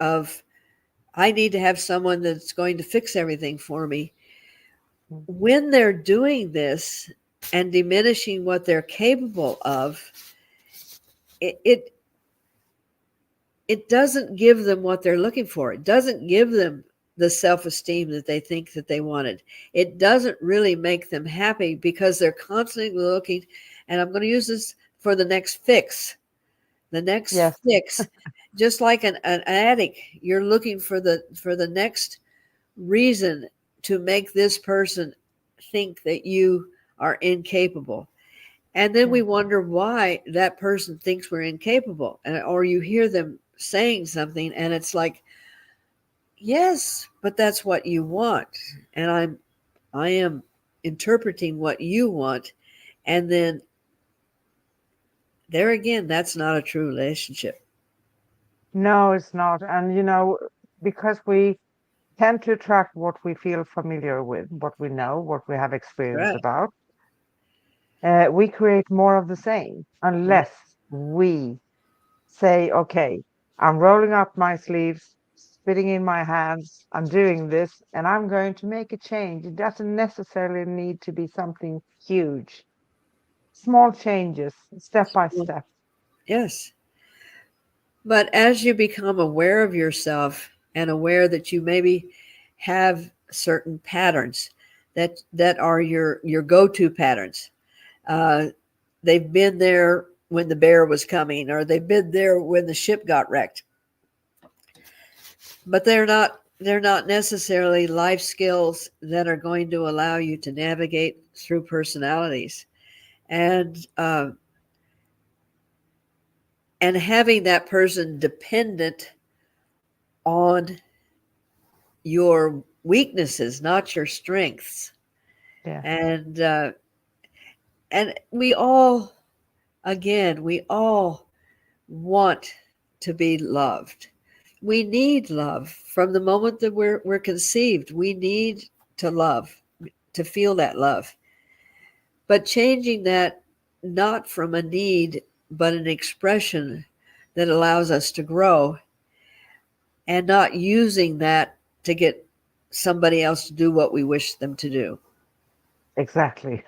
of, I need to have someone that's going to fix everything for me. Mm. When they're doing this and diminishing what they're capable of, it, it it doesn't give them what they're looking for. It doesn't give them the self-esteem that they think that they wanted. It doesn't really make them happy, because they're constantly looking, and I'm going to use this for the next fix. The next Yes, fix, just like an addict, you're looking for the next reason to make this person think that you are incapable. And then we yes, wonder why that person thinks we're incapable. Or you hear them saying something, and it's like, yes, but that's what you want. And I am interpreting what you want. And then there again, that's not a true relationship. no, it's not. And because we tend to attract what we feel familiar with, what we know, what we have experience Right. about, we create more of the same Right. unless we say, okay, I'm rolling up my sleeves, spitting in my hands, I'm doing this, and I'm going to make a change. It doesn't necessarily need to be something huge. Small changes, step by Well, step. yes. But as you become aware of yourself, and aware that you maybe have certain patterns that are your go-to patterns, uh, they've been there when the bear was coming, or they've been there when the ship got wrecked, but they're not necessarily life skills that are going to allow you to navigate through personalities. And uh, and having that person dependent on your weaknesses, not your strengths. Yes, And uh, and we all, again, we all want to be loved. We need love from the moment that we're conceived. We need to love, to feel that love. But changing that, not from a need, but an expression that allows us to grow, and not using that to get somebody else to do what we wish them to do. exactly.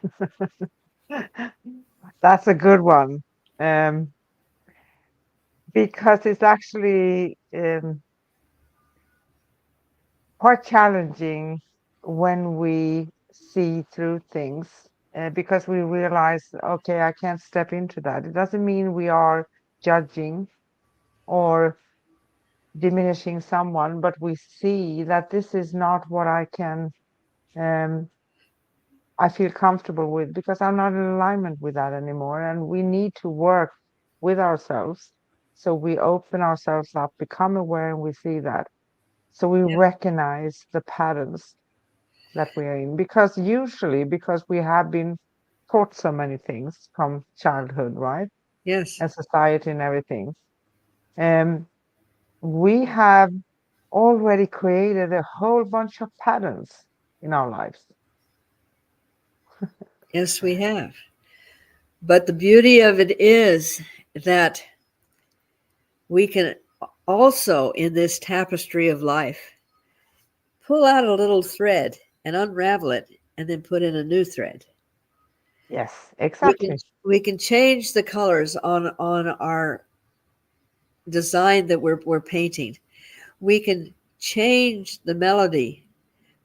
That's a good one. Because it's actually quite challenging when we see through things because we realize, okay, I can't step into that. It doesn't mean we are judging or diminishing someone, but we see that this is not what um, I feel comfortable with because I'm not in alignment with that anymore. And we need to work with ourselves. So we open ourselves up, become aware, and we see that. So we Yeah. recognize the patterns that we are in because we have been taught so many things from childhood, right? Yes. And society and everything. Um, we have. already created a whole bunch of patterns in our lives. Yes, we have. But the beauty of it is that we can also, in this tapestry of life, pull out a little thread and unravel it and then put in a new thread. Yes, We can exactly. we can change the colors on our design that we're painting. We can change the melody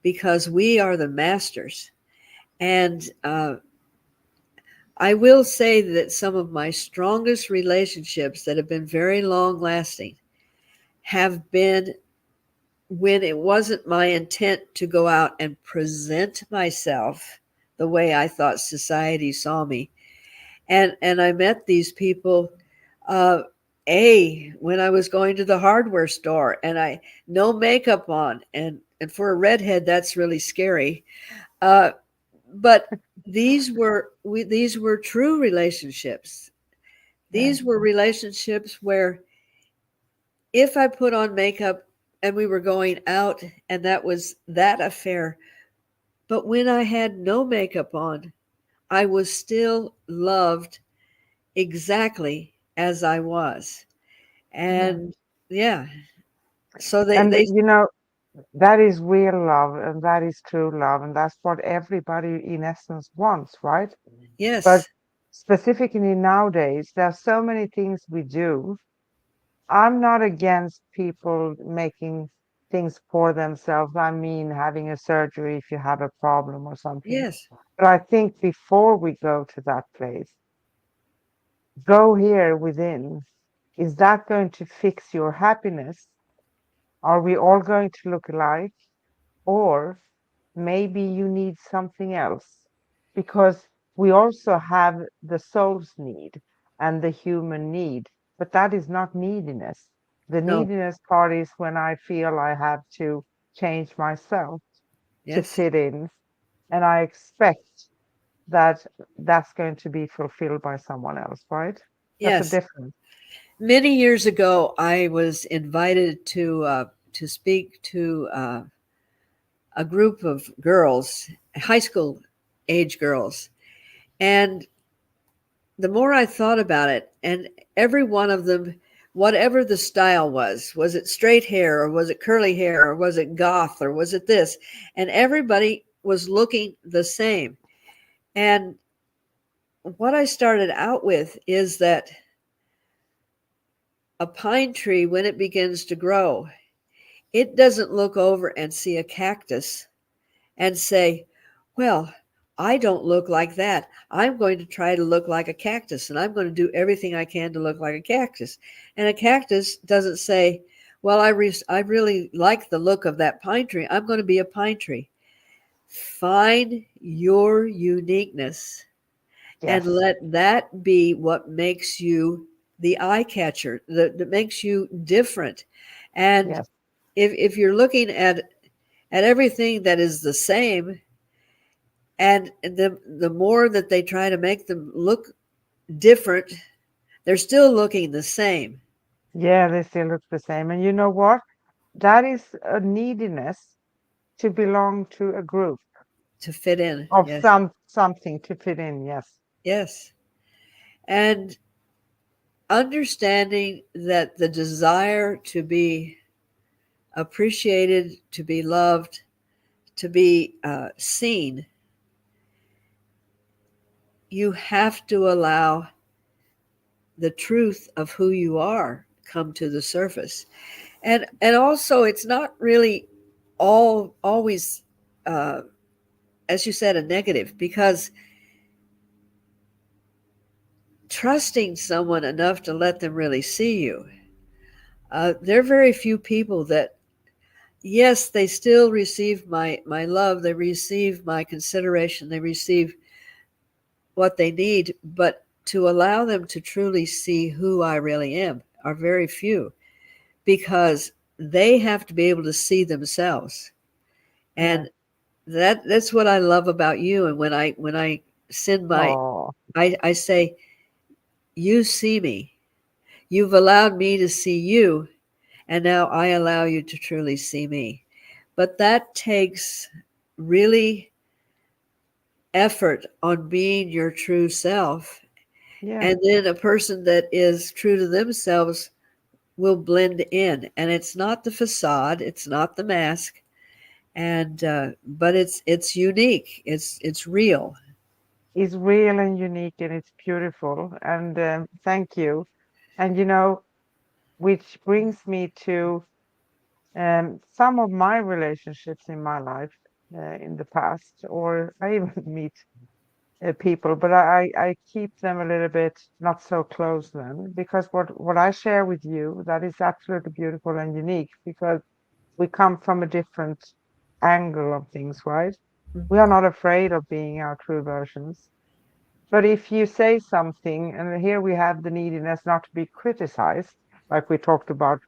because we are the masters. And I will say that some of my strongest relationships that have been very long lasting have been when it wasn't my intent to go out and present myself the way I thought society saw me. And I met these people uh when I was going to the hardware store and I no makeup on, and for a redhead that's really scary. But these were true relationships. Yeah. These were relationships where if I put on makeup and we were going out and that was that affair, but when I had no makeup on, I was still loved exactly as I was. Yeah. And yeah, so And they that is real love and that is true love. And that's what everybody in essence wants, right? But yes, specifically nowadays, there are so many things we do. I'm not against people making things for themselves. I mean, having a surgery if you have a problem or something. yes, But I think before we go to that place, go here within. Is that going to fix your happiness? Are we all going to look alike? Or maybe you need something else? Because we also have the soul's need and the human need, but that is not neediness. The no, neediness part is when I feel I have to change myself to yes, fit in, and I expect that that's going to be fulfilled by someone else, right? That's a yes. difference. Many years ago, I was invited to speak to a group of girls, high school age girls, and the more I thought about it, and every one of them, whatever the style was it straight hair or was it curly hair or was it goth or was it this? And everybody was looking the same. And what I started out with is that a pine tree, when it begins to grow, it doesn't look over and see a cactus and say, well, I don't look like that. I'm going to try to look like a cactus and I'm going to do everything I can to look like a cactus. And a cactus doesn't say, well, I really like the look of that pine tree. I'm going to be a pine tree. Find your uniqueness and Yes, let that be what makes you the eye catcher, that makes you different. And yes, if you're looking at everything that is the same, and the more that they try to make them look different, they're still looking the same yeah, they still look the same. And you know what? That is a neediness to belong to a group to fit in. of Yes, something to fit in. Yes, yes. And understanding that the desire to be appreciated, to be loved, to be seen, you have to allow the truth of who you are come to the surface. And also, it's not really all always, uh, as you said, a negative, because trusting someone enough to let them really see you. There are very few people that, yes, they still receive my love, they receive my consideration, they receive what they need, but to allow them to truly see who I really am are very few, because they have to be able to see themselves. yeah. And that's what I love about you. And when I send my Oh, I say, you see me. You've allowed me to see you, and now I allow you to truly see me. But that takes really effort on being your true self. Yeah, And then a person that is true to themselves will blend in. And it's not the facade, it's not the mask. And but it's unique. It's real. it's real and unique and it's beautiful. And thank you. And which brings me to some of my relationships in my life in the past, or I even meet people, but I keep them a little bit not so close then, because what I share with you, that is absolutely beautiful and unique because we come from a different angle of things, right? We are not afraid of being our true versions. But if you say something, and here we have the neediness not to be criticized, like we talked about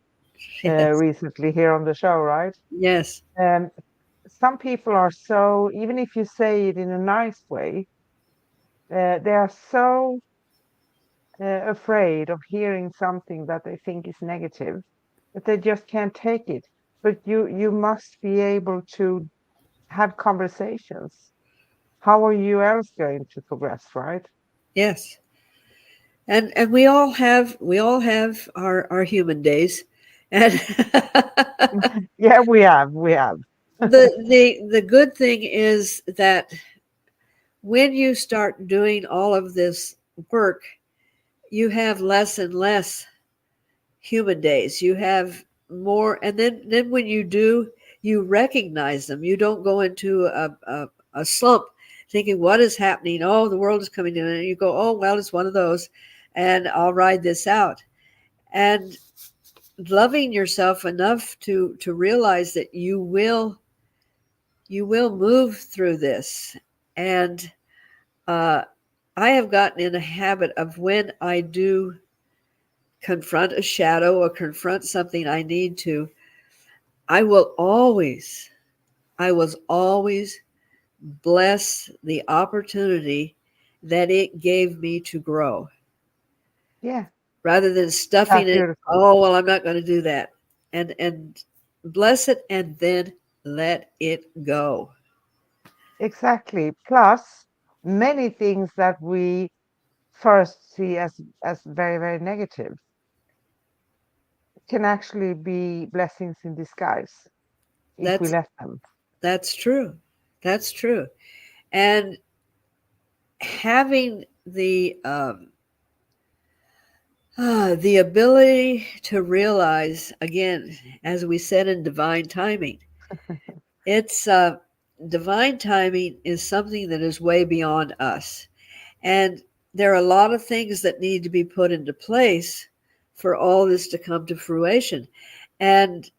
Yes. recently here on the show, right? Yes. Um, some people are so, even if you say it in a nice way, they are so afraid of hearing something that they think is negative that they just can't take it. But you must be able to have conversations. How are you else going to progress, right? Yes. And we all have our human days. And Yeah, we have. the good thing is that when you start doing all of this work, you have less and less human days. You have more, and then when you do, you recognize them. You don't go into a slump thinking, what is happening? Oh, the world is coming in. And you go, oh, well, it's one of those, and I'll ride this out. And loving yourself enough to realize that you will move through this. And uh, I have gotten in a habit of when I do confront a shadow or confront something I need to, I will always, I was always bless the opportunity that it gave me to grow Yeah, rather than stuffing that's it. beautiful. Oh, well, I'm not going to do that. And bless it and then let it go. Exactly. Plus, many things that we first see as very, very negative can actually be blessings in disguise if we That's let them. that's true. That's true. And having the ability to realize, again, as we said in divine timing, it's divine timing is something that is way beyond us. And there are a lot of things that need to be put into place for all this to come to fruition. And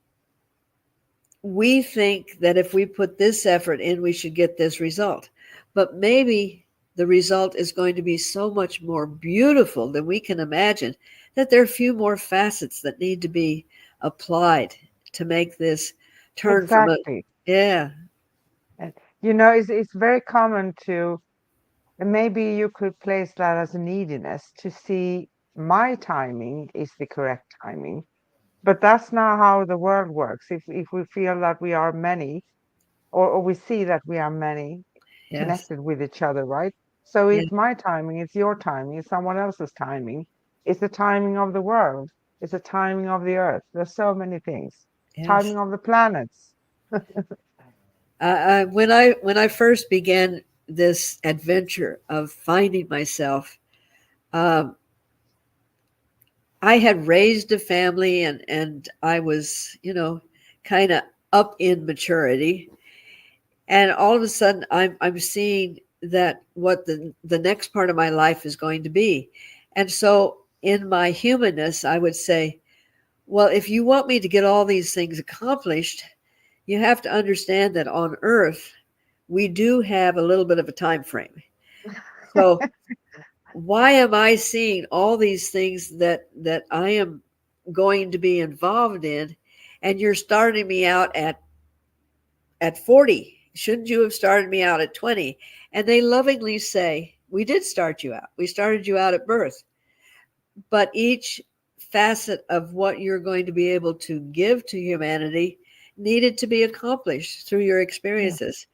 we think that if we put this effort in, we should get this result. But maybe the result is going to be so much more beautiful than we can imagine, that there are a few more facets that need to be applied to make this turn from a, Exactly. yeah, And it's very common to, and maybe you could place that as a neediness to see my timing is the correct timing. But that's not how the world works. If we feel that we are many, or we see that we are many yes, connected with each other, right? So yeah, it's my timing, it's your timing, it's someone else's timing. It's the timing of the world. It's the timing of the earth. There's so many things. yes. Timing of the planets. When I first began this adventure of finding myself, um, I had raised a family, and I was, kind of up in maturity. And all of a sudden I'm seeing that what the next part of my life is going to be. And so in my humanness, I would say, well, if you want me to get all these things accomplished, you have to understand that on earth we do have a little bit of a time frame. So why am I seeing all these things that I am going to be involved in, and you're starting me out at 40? Shouldn't you have started me out at 20? And they lovingly say, we did start you out. We started you out at birth. But each facet of what you're going to be able to give to humanity needed to be accomplished through your Yeah. experiences.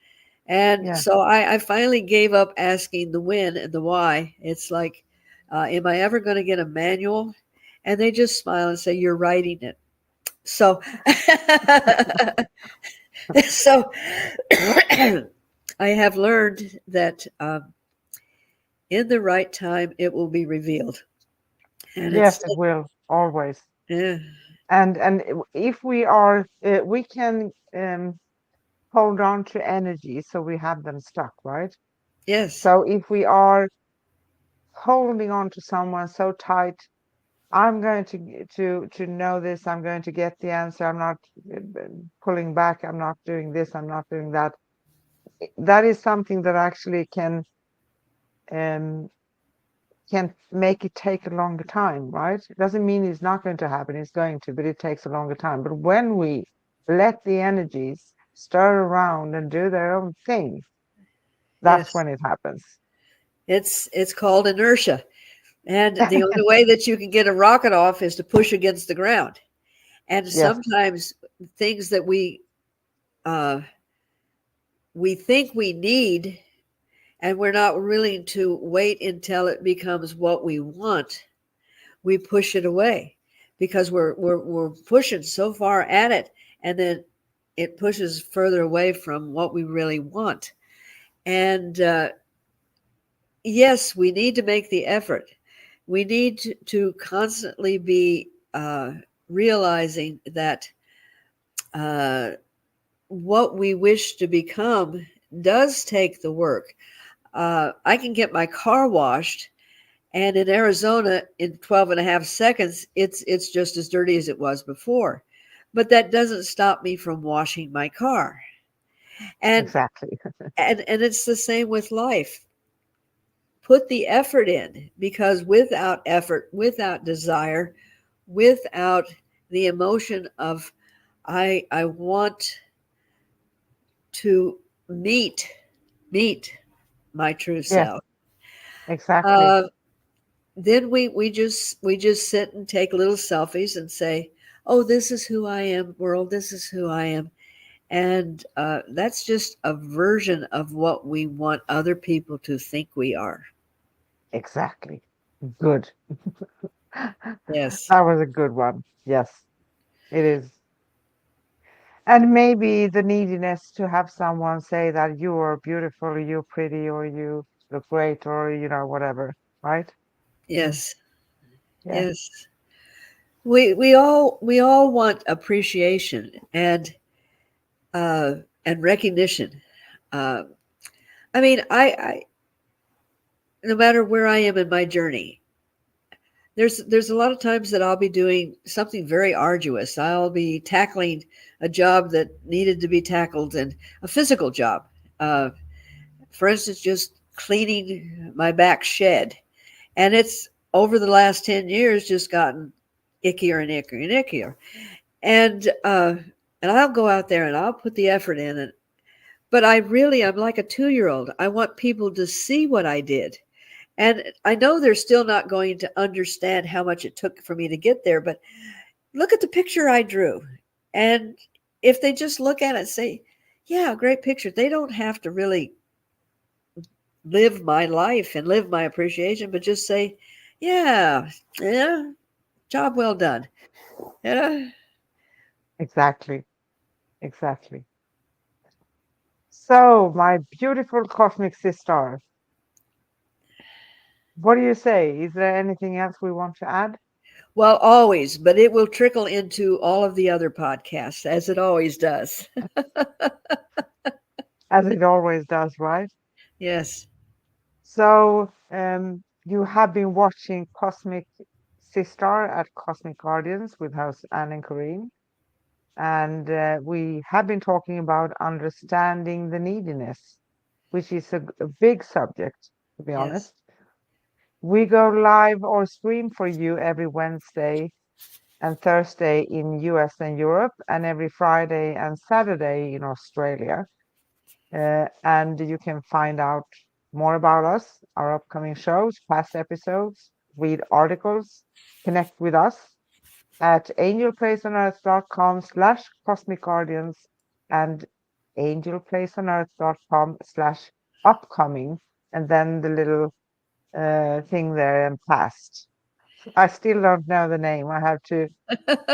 And Yeah. so I finally gave up asking the when and the why. It's like, am I ever going to get a manual? And they just smile and say, you're writing it. So, so I have learned that in the right time, it will be revealed. And it's, Yes, it will always. yeah, And if we are, we can hold on to energy, so we have them stuck, right? yes, So if we are holding on to someone so tight, I'm going to know this. I'm going to get the answer. I'm not pulling back. I'm not doing this. I'm not doing that. That is something that actually um, can make it take a longer time, right? It doesn't mean it's not going to happen. It's going to, but it takes a longer time. But when we let the energies stir around and do their own thing, that's yes. when it happens. It's called inertia. And the only way that you can get a rocket off is to push against the ground. And Yes, sometimes things that uh, we think we need, and we're not willing to wait until it becomes what we want, we push it away because we're pushing so far at it, and then it pushes further away from what we really want. And yes, we need to make the effort. We need to constantly be realizing that uh, what we wish to become does take the work. I can get my car washed, and in Arizona, in 12 and a half seconds, it's just as dirty as it was before. But that doesn't stop me from washing my car. And exactly. and it's the same with life. Put the effort in, because without effort, without desire, without the emotion of I want to meet my true Yes, self. exactly. Uh, then we just sit and take little selfies and say, "Oh, this is who I am, world. This is who I am," and that's just a version of what we want other people to think we are. Exactly. Good. Yes, That was a good one. Yes, it is. And maybe the neediness to have someone say that you are beautiful, or you're pretty, or you look great, or whatever, right? Mm, yes, yes, yes. We all want appreciation uh, and recognition. Uh, I mean, I no matter where I am in my journey, there's a lot of times that I'll be doing something very arduous. I'll be tackling a job that needed to be tackled, and a physical job. Uh, for instance, just cleaning my back shed, and it's over the last 10 years just gotten ickier and ickier and ickier. And I'll go out there and I'll put the effort in, but I'm like a 2 year old. I want people to see what I did. And I know they're still not going to understand how much it took for me to get there, but look at the picture I drew. And if they just look at it and say, yeah, great picture, they don't have to really live my life and live my appreciation, but just say, yeah, yeah, job well done. Yeah. exactly, exactly. So, my beautiful cosmic sister, what do you say? Is there anything else we want to add? Well, always, but it will trickle into all of the other podcasts, as it always does. As it always does, right? Yes, So, you have been watching Cosmic Sister at Cosmic Guardians with hosts Anne and Corinne. And we have been talking about understanding the neediness, which is a big subject, to be yes, honest. We go live or stream for you every Wednesday and Thursday in US and Europe, and every Friday and Saturday in Australia. And you can find out more about us, our upcoming shows, past episodes, read articles, connect with us. at angelplaceonearth.com/cosmic guardians and angelplaceonearth.com/upcoming, and then the little thing there and past. I still don't know the name. I have to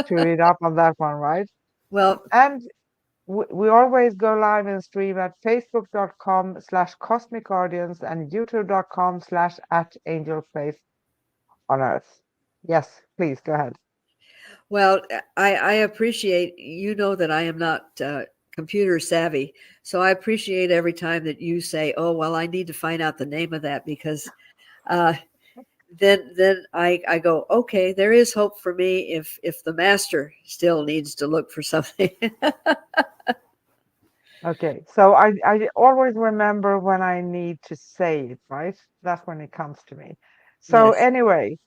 read up on that one, right? Well, And we always go live and stream at facebook.com/cosmic guardians and youtube.com/@angelplace on earth. Yes, please go ahead. well, I appreciate, you know, that I am not computer savvy. So I appreciate every time that you say, oh, well, I need to find out the name of that, because uh, then I go, okay, there is hope for me if the master still needs to look for something. Okay, so I always remember when I need to say it, right? That's when it comes to me. So Yes. anyway,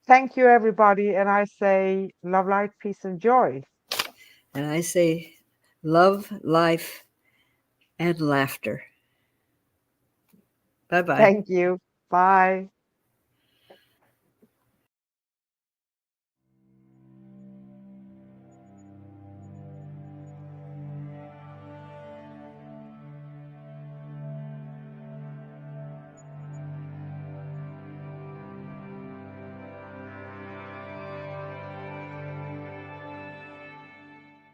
thank you everybody, and I say love, light, peace, and joy. And I say love, life, and laughter. Bye bye. Thank you. Bye.